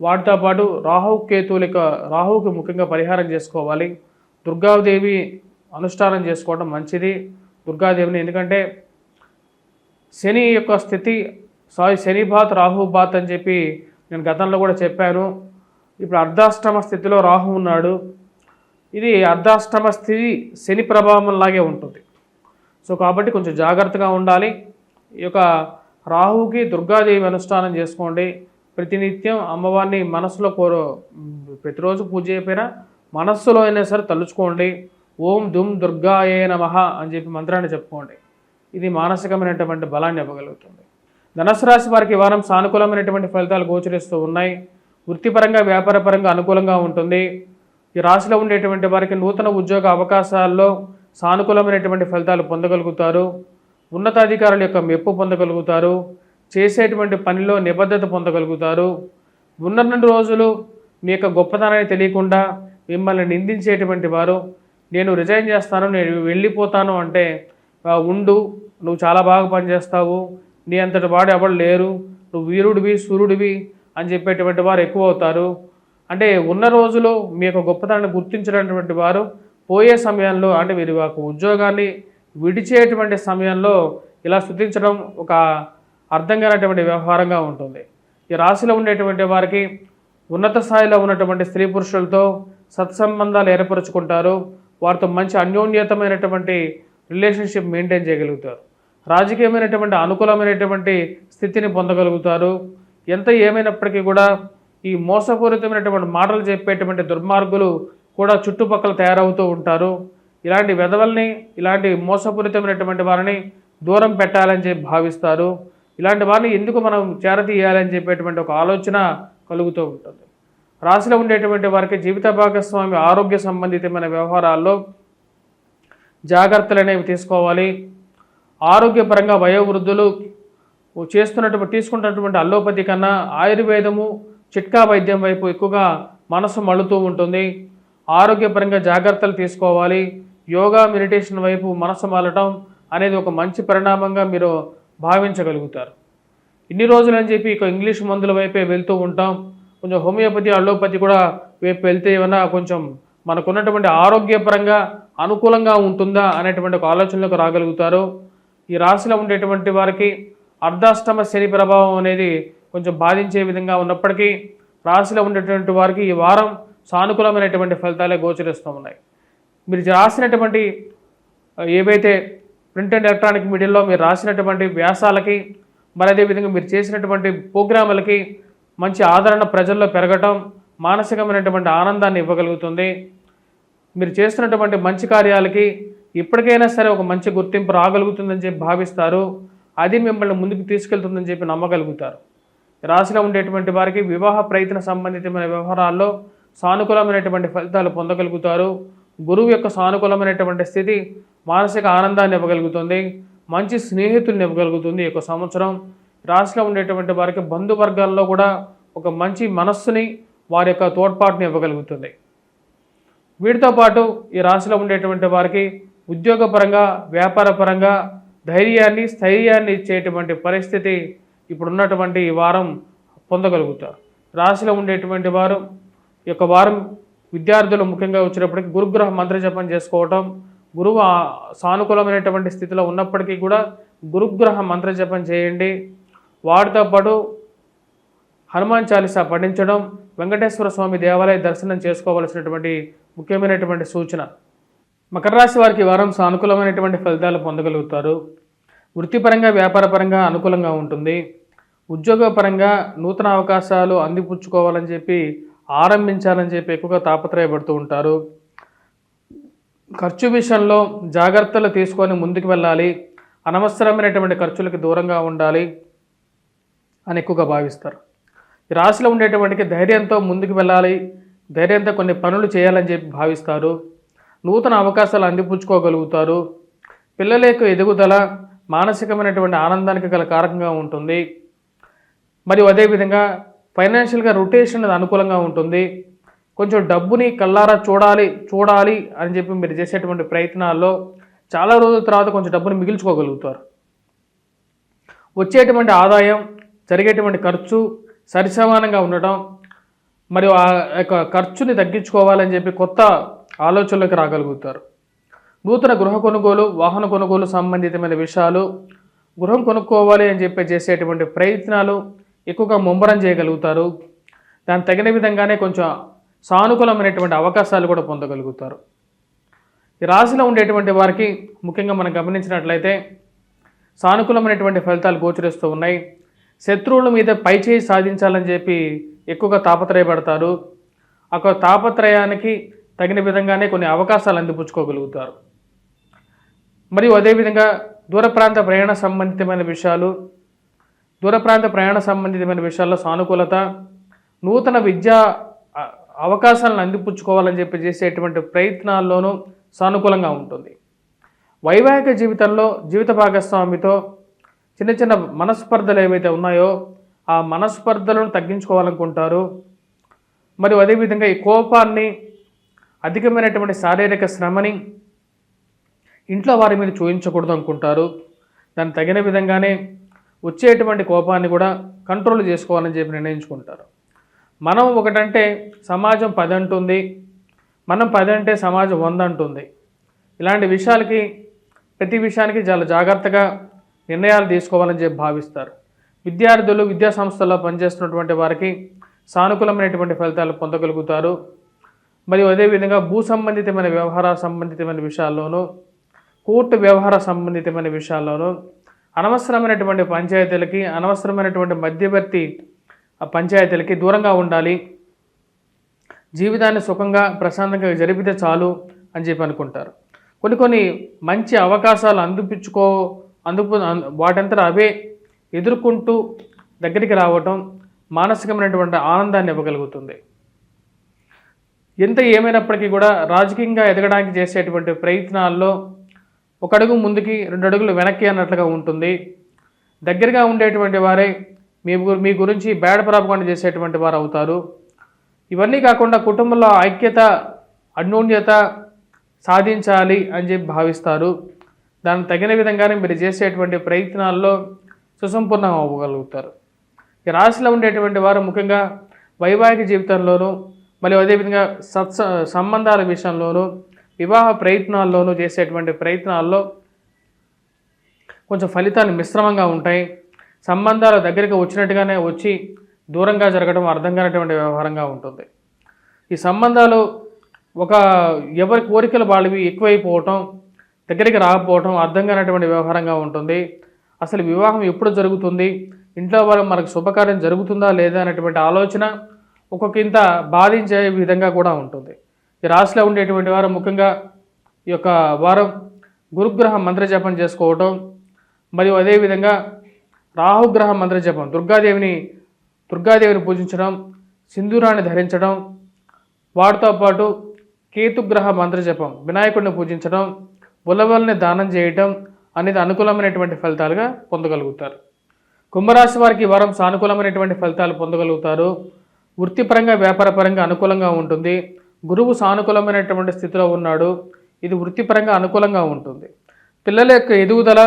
వాటితో పాటు రాహువుకి ముఖ్యంగా పరిహారం చేసుకోవాలి. దుర్గాదేవి అనుష్ఠానం చేసుకోవడం మంచిది. దుర్గాదేవిని ఎందుకంటే శని యొక్క స్థితి శని బాత్ రాహు బాత్ అని చెప్పి నేను గతంలో కూడా చెప్పాను. ఇప్పుడు అర్ధాష్టమ స్థితిలో రాహు ఉన్నాడు. ఇది అర్ధాష్టమ స్థితి శని ప్రభావంలాగే ఉంటుంది. సో కాబట్టి కొంచెం జాగ్రత్తగా ఉండాలి. ఈ యొక్క రాహుకి దుర్గాదేవి అనుష్ఠానం చేసుకోండి. ప్రతినిత్యం అమ్మవారిని మనసులో ప్రతిరోజు పూజ చేయకపోయినా మనస్సులో అయినా సరే తలుచుకోండి. ఓం దుమ్ దుర్గాయే నమః అని చెప్పి మంత్రాన్ని చెప్పుకోండి. ఇది మానసికమైనటువంటి బలాన్ని ఇవ్వగలుగుతుంది. ధనుసు రాశి వారికి ఈ వారం సానుకూలమైనటువంటి ఫలితాలు గోచరిస్తూ ఉన్నాయి. వృత్తిపరంగా, వ్యాపారపరంగా అనుకూలంగా ఉంటుంది. ఈ రాశిలో ఉండేటువంటి వారికి నూతన ఉద్యోగ అవకాశాల్లో సానుకూలమైనటువంటి ఫలితాలు పొందగలుగుతారు. ఉన్నతాధికారుల యొక్క మెప్పు పొందగలుగుతారు. చేసేటువంటి పనిలో నిబద్ధత పొందగలుగుతారు. ఉన్నన్ని రోజులు మీ యొక్క గొప్పతనాన్ని తెలియకుండా మిమ్మల్ని నిందించేటువంటి వారు నేను రిజైన్ చేస్తాను, నేను వెళ్ళిపోతాను అంటే ఉండు, నువ్వు చాలా బాగా పనిచేస్తావు, నీ అంతటి వాడు ఎవరు లేరు, నువ్వు వీరుడివి సూర్యుడివి అని చెప్పేటువంటి వారు ఎక్కువ అవుతారు. అంటే ఉన్న రోజులో మీ యొక్క గొప్పతనాన్ని గుర్తించినటువంటి వారు పోయే సమయంలో అంటే వీరి యొక్క ఉద్యోగాన్ని విడిచేటువంటి సమయంలో ఇలా స్తుతించడం ఒక అర్థం కానటువంటి వ్యవహారంగా ఉంటుంది. ఈ రాశిలో ఉండేటువంటి వారికి ఉన్నత స్థాయిలో ఉన్నటువంటి స్త్రీ పురుషులతో సత్సంబంధాలు ఏర్పరచుకుంటారు. వారితో మంచి అన్యోన్యతమైనటువంటి రిలేషన్షిప్ మెయింటైన్ చేయగలుగుతారు. రాజకీయమైనటువంటి అనుకూలమైనటువంటి స్థితిని పొందగలుగుతారు. ఎంత ఏమైనప్పటికీ కూడా ఈ మోసపూరితమైనటువంటి మాటలు చెప్పేటువంటి దుర్మార్గులు కూడా చుట్టుపక్కల తయారవుతూ ఉంటారు. ఇలాంటి వెధవల్ని, ఇలాంటి మోసపూరితమైనటువంటి వారిని దూరం పెట్టాలని చెప్పి భావిస్తారు. ఇలాంటి వారిని ఎందుకు మనం చేరతీయాలని చెప్పేటువంటి ఒక ఆలోచన కలుగుతూ ఉంటుంది. రాశిలో ఉండేటువంటి వారికి జీవిత భాగస్వామి ఆరోగ్య సంబంధితమైన వ్యవహారాల్లో జాగ్రత్తలు అనేవి తీసుకోవాలి. ఆరోగ్యపరంగా వయోవృద్ధులు తీసుకున్నటువంటి అల్లోపతి కన్నా ఆయుర్వేదము, చిట్కా వైద్యం వైపు ఎక్కువగా మనసు మళ్ళుతూ ఉంటుంది. ఆరోగ్యపరంగా జాగ్రత్తలు తీసుకోవాలి, యోగా మెడిటేషన్ వైపు మనసు మళ్ళటం అనేది ఒక మంచి పరిణామంగా మీరు భావించగలుగుతారు. ఇన్ని రోజులు అని చెప్పి ఇక ఇంగ్లీష్ మందుల వైపే వెళ్తూ ఉంటాం, కొంచెం హోమియోపతి అల్లోపతి కూడా వైపు వెళ్తే ఏమైనా కొంచెం మనకున్నటువంటి ఆరోగ్యపరంగా అనుకూలంగా ఉంటుందా అనేటువంటి ఒక ఆలోచనలోకి రాగలుగుతారు. ఈ రాశిలో ఉండేటువంటి వారికి అర్ధాష్టమ శని ప్రభావం అనేది కొంచెం బాధించే విధంగా ఉన్నప్పటికీ రాశిలో ఉండేటువంటి వారికి ఈ వారం సానుకూలమైనటువంటి ఫలితాలే గోచరిస్తూ ఉన్నాయి. మీరు రాసినటువంటి ఏవైతే ప్రింట్ అండ్ ఎలక్ట్రానిక్ మీడియాలో మీరు రాసినటువంటి వ్యాసాలకి, మరి అదేవిధంగా మీరు చేసినటువంటి ప్రోగ్రాములకి మంచి ఆదరణ ప్రజల్లో పెరగటం మానసికమైనటువంటి ఆనందాన్ని ఇవ్వగలుగుతుంది. మీరు చేస్తున్నటువంటి మంచి కార్యాలకి ఇప్పటికైనా సరే ఒక మంచి గుర్తింపు రాగలుగుతుందని చెప్పి భావిస్తారు. అది మిమ్మల్ని ముందుకు తీసుకెళ్తుందని చెప్పి నమ్మగలుగుతారు. రాశిలో ఉండేటువంటి వారికి వివాహ ప్రయత్న సంబంధితమైన వ్యవహారాల్లో సానుకూలమైనటువంటి ఫలితాలు పొందగలుగుతారు. గురువు యొక్క సానుకూలమైనటువంటి స్థితి మానసిక ఆనందాన్ని ఇవ్వగలుగుతుంది, మంచి స్నేహితుల్ని ఇవ్వగలుగుతుంది. ఈ యొక్క సంవత్సరం రాశిలో ఉండేటువంటి వారికి బంధువర్గాల్లో కూడా ఒక మంచి మనస్సుని, వారి యొక్క తోడ్పాటుని ఇవ్వగలుగుతుంది. వీటితో పాటు ఈ రాశిలో ఉండేటువంటి వారికి ఉద్యోగపరంగా, వ్యాపారపరంగా ధైర్యాన్ని, స్థైర్యాన్ని ఇచ్చేటువంటి పరిస్థితి ఇప్పుడున్నటువంటి ఈ వారం పొందగలుగుతారు. రాశిలో ఉండేటువంటి వారు ఈ యొక్క వారం విద్యార్థులు ముఖ్యంగా వచ్చినప్పటికీ గురుగ్రహ మంత్రజపం చేసుకోవటం, గురువు సానుకూలమైనటువంటి స్థితిలో ఉన్నప్పటికీ కూడా గురుగ్రహ మంత్రజపం చేయండి. వాటితో పాటు హనుమాన్ చాలీసా పఠించడం, వెంకటేశ్వర స్వామి దేవాలయ దర్శనం చేసుకోవలసినటువంటి ముఖ్యమైనటువంటి సూచన. మకర రాశి వారికి వారం సానుకూలమైనటువంటి ఫలితాలు పొందగలుగుతారు. వృత్తిపరంగా, వ్యాపారపరంగా అనుకూలంగా ఉంటుంది. ఉద్యోగపరంగా నూతన అవకాశాలు అందిపుచ్చుకోవాలని చెప్పి, ఆరంభించాలని చెప్పి ఎక్కువగా తాపత్రయపడుతూ ఉంటారు. ఖర్చు విషయంలో జాగ్రత్తలు తీసుకొని ముందుకు వెళ్ళాలి, అనవసరమైనటువంటి ఖర్చులకు దూరంగా ఉండాలి అని ఎక్కువగా భావిస్తారు. ఈ రాశిలో ఉండేటువంటి ధైర్యంతో ముందుకు వెళ్ళాలి, ధైర్యంతో కొన్ని పనులు చేయాలని చెప్పి భావిస్తారు. నూతన అవకాశాలు అందిపుచ్చుకోగలుగుతారు. పిల్లల యొక్క ఎదుగుదల మానసికమైనటువంటి ఆనందానికి గల కారకంగా ఉంటుంది. మరియు అదేవిధంగా ఫైనాన్షియల్గా రొటేషన్ అనేది అనుకూలంగా ఉంటుంది. కొంచెం డబ్బుని కళ్ళారా చూడాలి అని చెప్పి మీరు చేసేటువంటి ప్రయత్నాల్లో చాలా రోజుల తర్వాత కొంచెం డబ్బుని మిగిల్చుకోగలుగుతారు. వచ్చేటువంటి ఆదాయం, జరిగేటువంటి ఖర్చు సరిసమానంగా ఉండటం, మరియు ఆ యొక్క ఖర్చుని తగ్గించుకోవాలని చెప్పి కొత్త ఆలోచనలకు రాగలుగుతారు. నూతన గృహ కొనుగోలు, వాహన కొనుగోలు సంబంధితమైన విషయాలు, గృహం కొనుక్కోవాలి అని చెప్పి చేసేటువంటి ప్రయత్నాలు ఎక్కువగా ముమ్మరం చేయగలుగుతారు. దానికి తగిన విధంగానే కొంచెం సానుకూలమైనటువంటి అవకాశాలు కూడా పొందగలుగుతారు. ఈ రాశిలో ఉండేటువంటి వారికి ముఖ్యంగా మనం గమనించినట్లయితే సానుకూలమైనటువంటి ఫలితాలు గోచరిస్తూ ఉన్నాయి. శత్రువుల మీద పైచేయి సాధించాలని చెప్పి ఎక్కువగా తాపత్రయపడతారు. ఆ తాపత్రయానికి తగిన విధంగానే కొన్ని అవకాశాలు అందిపుచ్చుకోగలుగుతారు. మరియు అదేవిధంగా దూర ప్రాంత ప్రయాణ సంబంధితమైన విషయాల్లో సానుకూలత, నూతన విద్యా అవకాశాలను అందిపుచ్చుకోవాలని చెప్పి చేసేటువంటి ప్రయత్నాల్లోనూ సానుకూలంగా ఉంటుంది. వైవాహిక జీవితంలో జీవిత భాగస్వామితో చిన్న చిన్న మనస్పర్ధలు ఏవైతే ఉన్నాయో ఆ మనస్పర్ధలను తగ్గించుకోవాలనుకుంటారు. మరియు అదేవిధంగా ఈ కోపాన్ని, అధికమైనటువంటి శారీరక శ్రమని ఇంట్లో వారి మీద చూపించకూడదు అనుకుంటారు. దానికి తగిన విధంగానే వచ్చేటువంటి కోపాన్ని కూడా కంట్రోల్ చేసుకోవాలని చెప్పి నిర్ణయించుకుంటారు. మనం ఒకటంటే సమాజం 10 అంటుంది, మనం 10 అంటే సమాజం 100 అంటుంది. ఇలాంటి విషయాలకి, ప్రతి విషయానికి చాలా జాగ్రత్తగా నిర్ణయాలు తీసుకోవాలని చెప్పి భావిస్తారు. విద్యార్థులు, విద్యా సంస్థల్లో పనిచేస్తున్నటువంటి వారికి సానుకూలమైనటువంటి ఫలితాలు పొందగలుగుతారు. మరియు అదేవిధంగా భూ సంబంధితమైన వ్యవహార సంబంధితమైన విషయాల్లోనూ, కోర్టు వ్యవహార సంబంధితమైన విషయాల్లోనూ అనవసరమైనటువంటి పంచాయతీలకి, అనవసరమైనటువంటి మధ్యవర్తి పంచాయతీలకి దూరంగా ఉండాలి. జీవితాన్ని సుఖంగా, ప్రశాంతంగా జరిపితే చాలు అని చెప్పి అనుకుంటారు. కొన్ని మంచి అవకాశాలు వాటంతా అవే ఎదుర్కొంటూ దగ్గరికి రావటం మానసికమైనటువంటి ఆనందాన్ని ఇవ్వగలుగుతుంది. ఎంత ఏమైనప్పటికీ కూడా రాజకీయంగా ఎదగడానికి చేసేటువంటి ప్రయత్నాల్లో 1 అడుగు ముందుకి 2 అడుగులు వెనక్కి అన్నట్లుగా ఉంటుంది. దగ్గరగా ఉండేటువంటి వారే మీ గురించి బ్యాడ్ ప్రాపగాండా చేసేటువంటి వారు అవుతారు. ఇవన్నీ కాకుండా కుటుంబంలో ఐక్యత అన్యోన్యత సాధించాలి అని చెప్పి భావిస్తారు. దానికి తగిన విధంగానే మీరు చేసేటువంటి ప్రయత్నాల్లో సుసంపూర్ణం అవ్వగలుగుతారు. ఈ రాశిలో ఉండేటువంటి వారు ముఖ్యంగా వైవాహిక జీవితంలోనూ మరియు అదేవిధంగా సంబంధాల విషయంలోనూ వివాహ ప్రయత్నాల్లోనూ చేసేటువంటి ప్రయత్నాల్లో కొంచెం ఫలితాలు మిశ్రమంగా ఉంటాయి. సంబంధాలు దగ్గరికి వచ్చినట్టుగానే వచ్చి దూరంగా జరగడం అర్థం కానటువంటి వ్యవహారంగా ఉంటుంది. ఈ సంబంధాలు ఎవరి కోరికలు వాళ్ళవి ఎక్కువైపోవటం, దగ్గరికి రాకపోవటం అర్థం కానటువంటి వ్యవహారంగా ఉంటుంది. అసలు వివాహం ఎప్పుడు జరుగుతుంది, ఇంట్లో వాళ్ళు మనకు శుభకార్యం జరుగుతుందా లేదా అనేటువంటి ఆలోచన ఒక్కొక్కింత బాధించే విధంగా కూడా ఉంటుంది. ఈ రాశిలో ఉండేటువంటి వారు ముఖ్యంగా ఈ యొక్క వారం గురుగ్రహ మంత్రజపం చేసుకోవటం మరియు అదేవిధంగా రాహుగ్రహ మంత్రజపం, దుర్గాదేవిని పూజించడం, సింధూరాన్ని ధరించడం, వాటితో పాటు కేతుగ్రహ మంత్రజపం, వినాయకుడిని పూజించడం, ఉలవల్ని దానం చేయటం అనేది అనుకూలమైనటువంటి ఫలితాలుగా పొందగలుగుతారు. కుంభరాశి వారికి ఈ వారం సానుకూలమైనటువంటి ఫలితాలు పొందగలుగుతారు. వృత్తిపరంగా వ్యాపారపరంగా అనుకూలంగా ఉంటుంది. గురువు సానుకూలమైనటువంటి స్థితిలో ఉన్నాడు. ఇది వృత్తిపరంగా అనుకూలంగా ఉంటుంది. పిల్లల యొక్క ఎదుగుదల,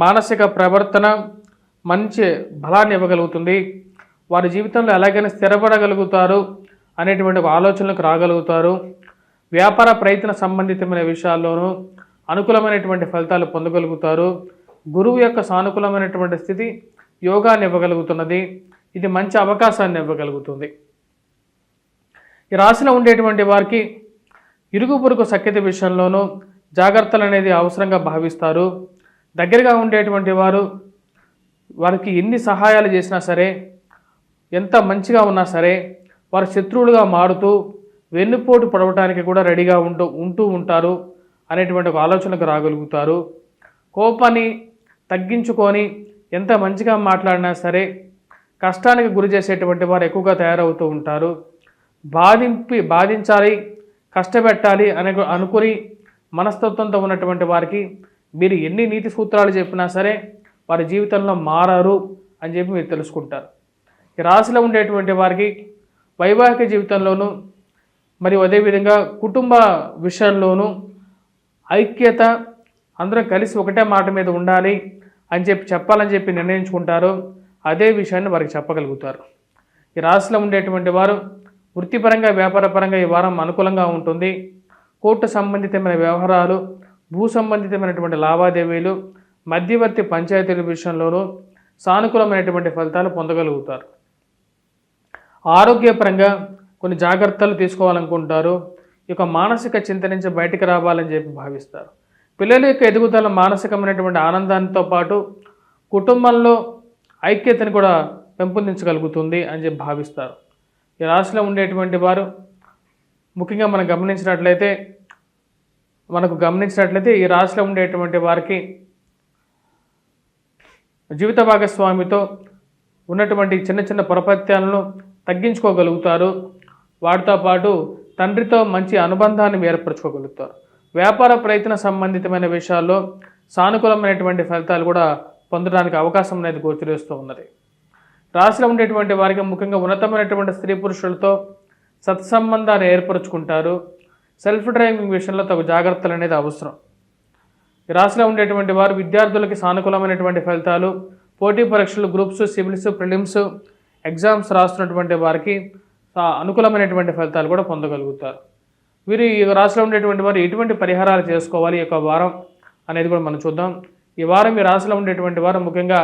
మానసిక ప్రవర్తన మంచి బలాన్ని ఇవ్వగలుగుతుంది. వారి జీవితంలో ఎలాగైనా స్థిరపడగలుగుతారు అనేటువంటి ఒక ఆలోచనలకు రాగలుగుతారు. వ్యాపార ప్రయత్న సంబంధితమైన విషయాల్లోనూ అనుకూలమైనటువంటి ఫలితాలు పొందగలుగుతారు. గురువు యొక్క సానుకూలమైనటువంటి స్థితి యోగాన్ని ఇవ్వగలుగుతున్నది. ఇది మంచి అవకాశాన్ని ఇవ్వగలుగుతుంది. ఈ రాశిలో ఉండేటువంటి వారికి ఇరుగు పొరుగు సఖ్యత విషయంలోనూ జాగ్రత్తలు అనేది అవసరంగా భావిస్తారు. దగ్గరగా ఉండేటువంటి వారికి ఎన్ని సహాయాలు చేసినా సరే, ఎంత మంచిగా ఉన్నా సరే, వారు శత్రువులుగా మారుతూ వెన్నుపోటు పడవటానికి కూడా రెడీగా ఉంటూ ఉంటారు అనేటువంటి ఒక ఆలోచనకు రాగలుగుతారు. కోపాన్ని తగ్గించుకొని ఎంత మంచిగా మాట్లాడినా సరే కష్టానికి గురి చేసేటువంటి వారు ఎక్కువగా తయారవుతూ ఉంటారు. బాధించాలి, కష్టపెట్టాలి అనుకుని మనస్తత్వంతో ఉన్నటువంటి వారికి మీరు ఎన్ని నీతి సూత్రాలు చెప్పినా సరే వారి జీవితంలో మారారు అని చెప్పి మీరు తెలుసుకుంటారు. ఈ రాశిలో ఉండేటువంటి వారికి వైవాహిక జీవితంలోనూ మరియు అదేవిధంగా కుటుంబ విషయంలోనూ ఐక్యత, అందరం కలిసి ఒకటే మాట మీద ఉండాలి అని చెప్పాలని చెప్పి నిర్ణయించుకుంటారు. అదే విషయాన్ని వారికి చెప్పగలుగుతారు. ఈ రాశిలో ఉండేటువంటి వారు వృత్తిపరంగా వ్యాపారపరంగా ఈ వారం అనుకూలంగా ఉంటుంది. కోర్టు సంబంధితమైన వ్యవహారాలు, భూ సంబంధితమైనటువంటి లావాదేవీలు, మధ్యవర్తి పంచాయతీల విషయంలోనూ సానుకూలమైనటువంటి ఫలితాలు పొందగలుగుతారు. ఆరోగ్యపరంగా కొన్ని జాగ్రత్తలు తీసుకోవాలనుకుంటారు. ఈ యొక్క మానసిక చింత నుంచి బయటికి రావాలని చెప్పి భావిస్తారు. పిల్లల యొక్క ఎదుగుదల మానసికమైనటువంటి ఆనందాంతో పాటు కుటుంబంలో ఐక్యతను కూడా పెంపొందించగలుగుతుంది అని చెప్పి భావిస్తారు. ఈ రాశిలో ఉండేటువంటి వారు ముఖ్యంగా మనం గమనించినట్లయితే ఈ రాశిలో ఉండేటువంటి వారికి జీవిత భాగస్వామితో ఉన్నటువంటి చిన్న చిన్న పొరపత్యాలను తగ్గించుకోగలుగుతారు. వాటితో పాటు తండ్రితో మంచి అనుబంధాన్ని ఏర్పరచుకోగలుగుతారు. వ్యాపార ప్రయత్న సంబంధితమైన విషయాల్లో సానుకూలమైనటువంటి ఫలితాలు కూడా పొందడానికి అవకాశం అనేది గోచరిస్తూ ఉన్నది. రాశిలో ఉండేటువంటి వారికి ముఖ్యంగా ఉన్నతమైనటువంటి స్త్రీ పురుషులతో సత్సంబంధాన్ని ఏర్పరచుకుంటారు. సెల్ఫ్ డ్రైవింగ్ విషయంలో తగు జాగ్రత్తలు అనేది అవసరం. ఈ రాశిలో ఉండేటువంటి వారు విద్యార్థులకి సానుకూలమైనటువంటి ఫలితాలు, పోటీ పరీక్షలు, గ్రూప్స్, సివిల్స్, ప్రిలిమ్స్ ఎగ్జామ్స్ రాస్తున్నటువంటి వారికి అనుకూలమైనటువంటి ఫలితాలు కూడా పొందగలుగుతారు. వీరు ఈ రాశిలో ఉండేటువంటి వారు ఎటువంటి పరిహారాలు చేసుకోవాలి ఈ యొక్క వారం అనేది కూడా మనం చూద్దాం. ఈ వారం ఈ రాశిలో ఉండేటువంటి వారు ముఖ్యంగా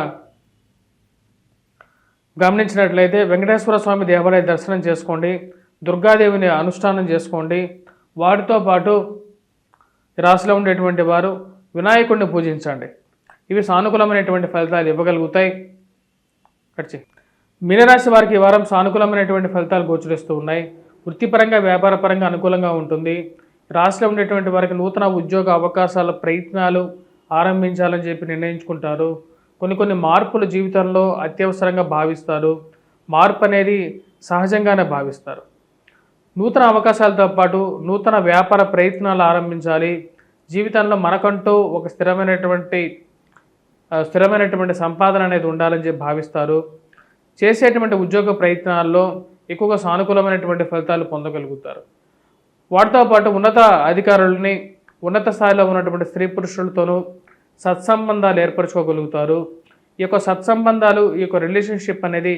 గమనించినట్లయితే వెంకటేశ్వర స్వామి దేవాలయ దర్శనం చేసుకోండి, దుర్గాదేవిని అనుష్ఠానం చేసుకోండి. వాటితో పాటు ఈ రాశిలో ఉండేటువంటి వారు వినాయకుడిని పూజించండి. ఇవి సానుకూలమైనటువంటి ఫలితాలు ఇవ్వగలుగుతాయి. మీనరాశి వారికి ఈ వారం సానుకూలమైనటువంటి ఫలితాలు గోచరిస్తూ ఉన్నాయి. వృత్తిపరంగా వ్యాపారపరంగా అనుకూలంగా ఉంటుంది. రాశిలో ఉండేటువంటి వారికి నూతన ఉద్యోగ అవకాశాల ప్రయత్నాలు ఆరంభించాలని చెప్పి నిర్ణయించుకుంటారు. కొన్ని మార్పులు జీవితంలో అత్యవసరంగా భావిస్తారు. మార్పు అనేది సహజంగానే భావిస్తారు. నూతన అవకాశాలతో పాటు నూతన వ్యాపార ప్రయత్నాలు ఆరంభించాలి. జీవితంలో మనకంటూ ఒక స్థిరమైనటువంటి సంపాదన అనేది ఉండాలని చెప్పి భావిస్తారు. చేసేటువంటి ఉద్యోగ ప్రయత్నాల్లో ఎక్కువగా సానుకూలమైనటువంటి ఫలితాలు పొందగలుగుతారు. వాటితో పాటు ఉన్నత అధికారులని, ఉన్నత స్థాయిలో ఉన్నటువంటి స్త్రీ పురుషులతోనూ సత్సంబంధాలు ఏర్పరచుకోగలుగుతారు. ఈ యొక్క సత్సంబంధాలు, ఈ యొక్క రిలేషన్షిప్ అనేది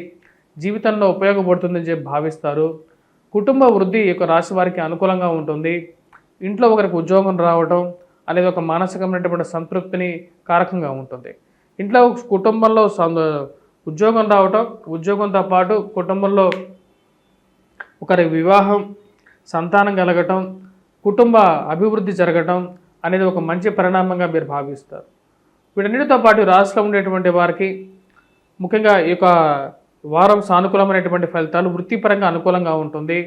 జీవితంలో ఉపయోగపడుతుందని చెప్పి భావిస్తారు. కుటుంబ వృద్ధి ఈ యొక్క రాశి వారికి అనుకూలంగా ఉంటుంది. ఇంట్లో ఒకరికి ఉద్యోగం రావడం అనేది ఒక మానసికమైనటువంటి సంతృప్తిని కారకంగా ఉంటుంది. ఇంట్లో కుటుంబంలో ఉద్యోగం రావటం, ఉద్యోగంతో పాటు కుటుంబంలో ఒకరి వివాహం, సంతానం కలగటం, కుటుంబ అభివృద్ధి జరగటం అనేది ఒక మంచి పరిణామంగా మీరు భావిస్తారు. వీటన్నిటితో పాటు రాశిలో ఉండేటువంటి వారికి ముఖ్యంగా ఈ యొక్క వారం సానుకూలమైనటువంటి ఫలితాలు, వృత్తిపరంగా అనుకూలంగా ఉంటుంది.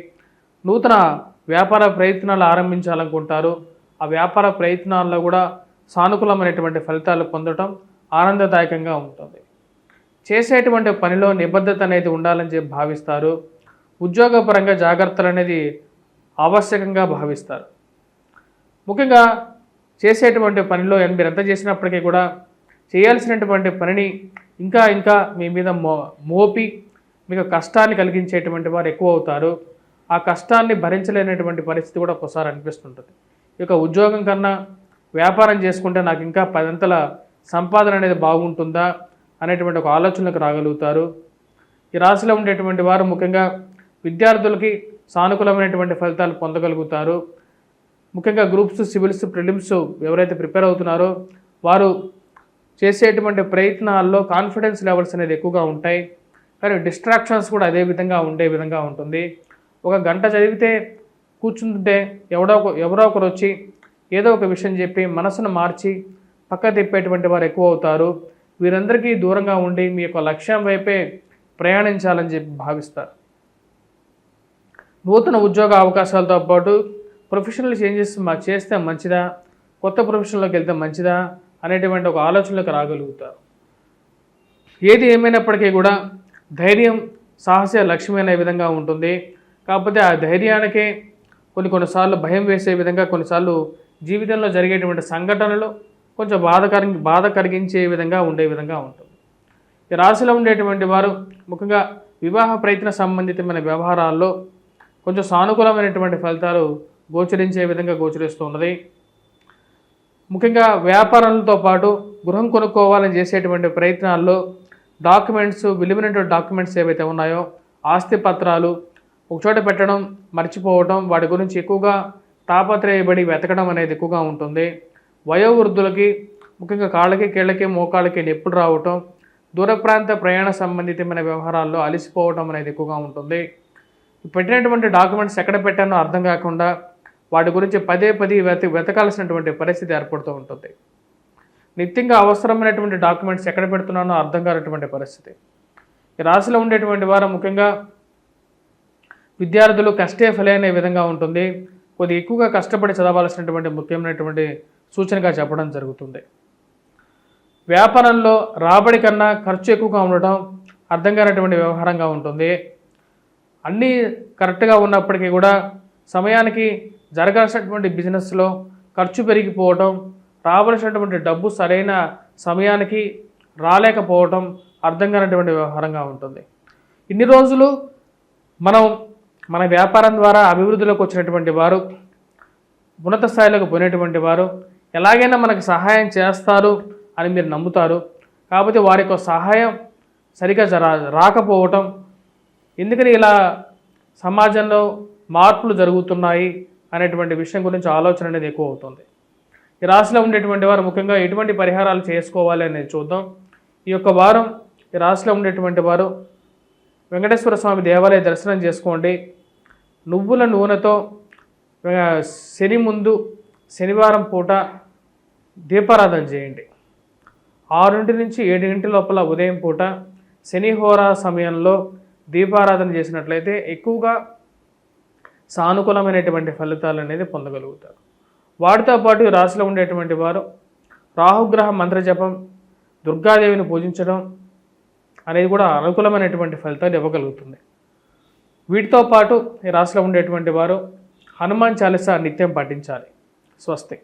నూతన వ్యాపార ప్రయత్నాలు ఆరంభించాలనుకుంటారు. ఆ వ్యాపార ప్రయత్నాల్లో కూడా సానుకూలమైనటువంటి ఫలితాలు పొందడం ఆనందదాయకంగా ఉంటుంది. చేసేటువంటి పనిలో నిబద్ధత అనేది ఉండాలని చెప్పి భావిస్తారు. ఉద్యోగపరంగా జాగ్రత్తలు అనేది ఆవశ్యకంగా భావిస్తారు. ముఖ్యంగా చేసేటువంటి పనిలో మీరు ఎంత చేసినప్పటికీ కూడా చేయాల్సినటువంటి పనిని ఇంకా మీ మీద మోపి మీకు కష్టాన్ని కలిగించేటువంటి వారు ఎక్కువ అవుతారు. ఆ కష్టాన్ని భరించలేనటువంటి పరిస్థితి కూడా ఒకసారి అనిపిస్తుంటుంది. ఇక ఉద్యోగం కన్నా వ్యాపారం చేసుకుంటే నాకు ఇంకా 10 అంతల సంపాదన అనేది బాగుంటుందా అనేటువంటి ఒక ఆలోచనకు రాగలుగుతారు. ఈ రాశిలో ఉండేటువంటి వారు ముఖ్యంగా విద్యార్థులకి సానుకూలమైనటువంటి ఫలితాలు పొందగలుగుతారు. ముఖ్యంగా గ్రూప్స్, సివిల్స్, ప్రిలిమ్స్ ఎవరైతే ప్రిపేర్ అవుతున్నారో వారు చేసేటువంటి ప్రయత్నాల్లో కాన్ఫిడెన్స్ లెవెల్స్ అనేది ఎక్కువగా ఉంటాయి. కానీ డిస్ట్రాక్షన్స్ కూడా అదే విధంగా ఉండే విధంగా ఉంటుంది. ఒక గంట చదివితే కూర్చుంటే ఎవరో ఒకరు వచ్చి ఏదో ఒక విషయం చెప్పి మనసును మార్చి పక్క తిప్పేటువంటి వారు ఎక్కువ అవుతారు. వీరందరికీ దూరంగా ఉండి మీ యొక్క లక్ష్యం వైపే ప్రయాణించాలని చెప్పి భావిస్తారు. నూతన ఉద్యోగ అవకాశాలతో పాటు ప్రొఫెషనల్ చేంజెస్ చేస్తే మంచిదా, కొత్త ప్రొఫెషన్లోకి వెళ్తే మంచిదా అనేటువంటి ఒక ఆలోచనలకు రాగలుగుతారు. ఏది ఏమైనప్పటికీ కూడా ధైర్యం, సాహస లక్ష్యం అనే విధంగా ఉంటుంది. కాకపోతే ఆ ధైర్యానికే కొన్నిసార్లు భయం వేసే విధంగా, కొన్నిసార్లు జీవితంలో జరిగేటువంటి సంఘటనలు కొంచెం బాధ కలిగించే విధంగా ఉండే విధంగా ఉంటుంది. ఈ రాశిలో ఉండేటువంటి వారు ముఖ్యంగా వివాహ ప్రయత్న సంబంధితమైన వ్యవహారాల్లో కొంచెం సానుకూలమైనటువంటి ఫలితాలు గోచరించే విధంగా గోచరిస్తూ ఉన్నది. ముఖ్యంగా వ్యాపారాలతో పాటు గృహం కొనుక్కోవాలని చేసేటువంటి ప్రయత్నాల్లో డాక్యుమెంట్స్, విలువైనటువంటి డాక్యుమెంట్స్ ఏవైతే ఉన్నాయో, ఆస్తి పత్రాలు ఒకచోట పెట్టడం, మర్చిపోవడం, వాటి గురించి ఎక్కువగా తాపత్రయపడి వెతకడం అనేది ఎక్కువగా ఉంటుంది. వయోవృద్ధులకి ముఖ్యంగా కాళ్ళకి, కీళ్ళకి, మోకాళ్ళకి నొప్పులు రావటం, దూర ప్రాంత ప్రయాణ సంబంధితమైన వ్యవహారాల్లో అలసిపోవడం అనేది ఎక్కువగా ఉంటుంది. పెట్టినటువంటి డాక్యుమెంట్స్ ఎక్కడ పెట్టానో అర్థం కాకుండా వాటి గురించి పదే వెతకాల్సినటువంటి పరిస్థితి ఏర్పడుతూ ఉంటుంది. నిత్యంగా అవసరమైనటువంటి డాక్యుమెంట్స్ ఎక్కడ పెడుతున్నానో అర్థం కానటువంటి పరిస్థితి. ఈ రాశిలో ఉండేటువంటి వారు ముఖ్యంగా విద్యార్థులు కష్టే ఫలైన విధంగా ఉంటుంది. కొద్దిగా ఎక్కువగా కష్టపడి చదవాల్సినటువంటి ముఖ్యమైనటువంటి సూచనగా చెప్పడం జరుగుతుంది. వ్యాపారంలో రాబడి కన్నా ఖర్చు ఎక్కువగా ఉండటం అర్థం కానటువంటి వ్యవహారంగా ఉంటుంది. అన్నీ కరెక్ట్గా ఉన్నప్పటికీ కూడా సమయానికి జరగాల్సినటువంటి బిజినెస్లో ఖర్చు పెరిగిపోవటం, రావాల్సినటువంటి డబ్బు సరైన సమయానికి రాలేకపోవటం అర్థం కానటువంటి వ్యవహారంగా ఉంటుంది. ఇన్ని రోజులు మన వ్యాపారం ద్వారా అభివృద్ధిలోకి వచ్చినటువంటి వారు, ఉన్నత స్థాయిలోకి పోయినటువంటి వారు ఎలాగైనా మనకు సహాయం చేస్తారు అని మీరు నమ్ముతారు. కాకపోతే వారి యొక్క సహాయం సరిగా రాకపోవటం, ఎందుకని ఇలా సమాజంలో మార్పులు జరుగుతున్నాయి అనేటువంటి విషయం గురించి ఆలోచన అనేది ఎక్కువ అవుతుంది. ఈ రాశిలో ఉండేటువంటి వారు ముఖ్యంగా ఎటువంటి పరిహారాలు చేసుకోవాలి అనేది చూద్దాం. ఈ యొక్క వారం ఈ రాశిలో ఉండేటువంటి వారు వెంకటేశ్వర స్వామి దేవాలయ దర్శనం చేసుకోండి. నువ్వుల నూనెతో శని ముందు శనివారం పూట దీపారాధన చేయండి. 6 నుంచి 7 లోపల ఉదయం పూట శనిహోరా సమయంలో దీపారాధన చేసినట్లయితే ఎక్కువగా సానుకూలమైనటువంటి ఫలితాలు అనేది పొందగలుగుతారు. వాటితో పాటు రాశిలో ఉండేటువంటి వారు రాహుగ్రహ మంత్రజపం, దుర్గాదేవిని పూజించడం అనేది కూడా అనుకూలమైనటువంటి ఫలితాలు ఇవ్వగలుగుతుంది. వీటితో పాటు ఈ రాశిలో ఉండేటువంటి వారు హనుమాన్ చాలీసా నిత్యం పఠించాలి. స్వస్తి.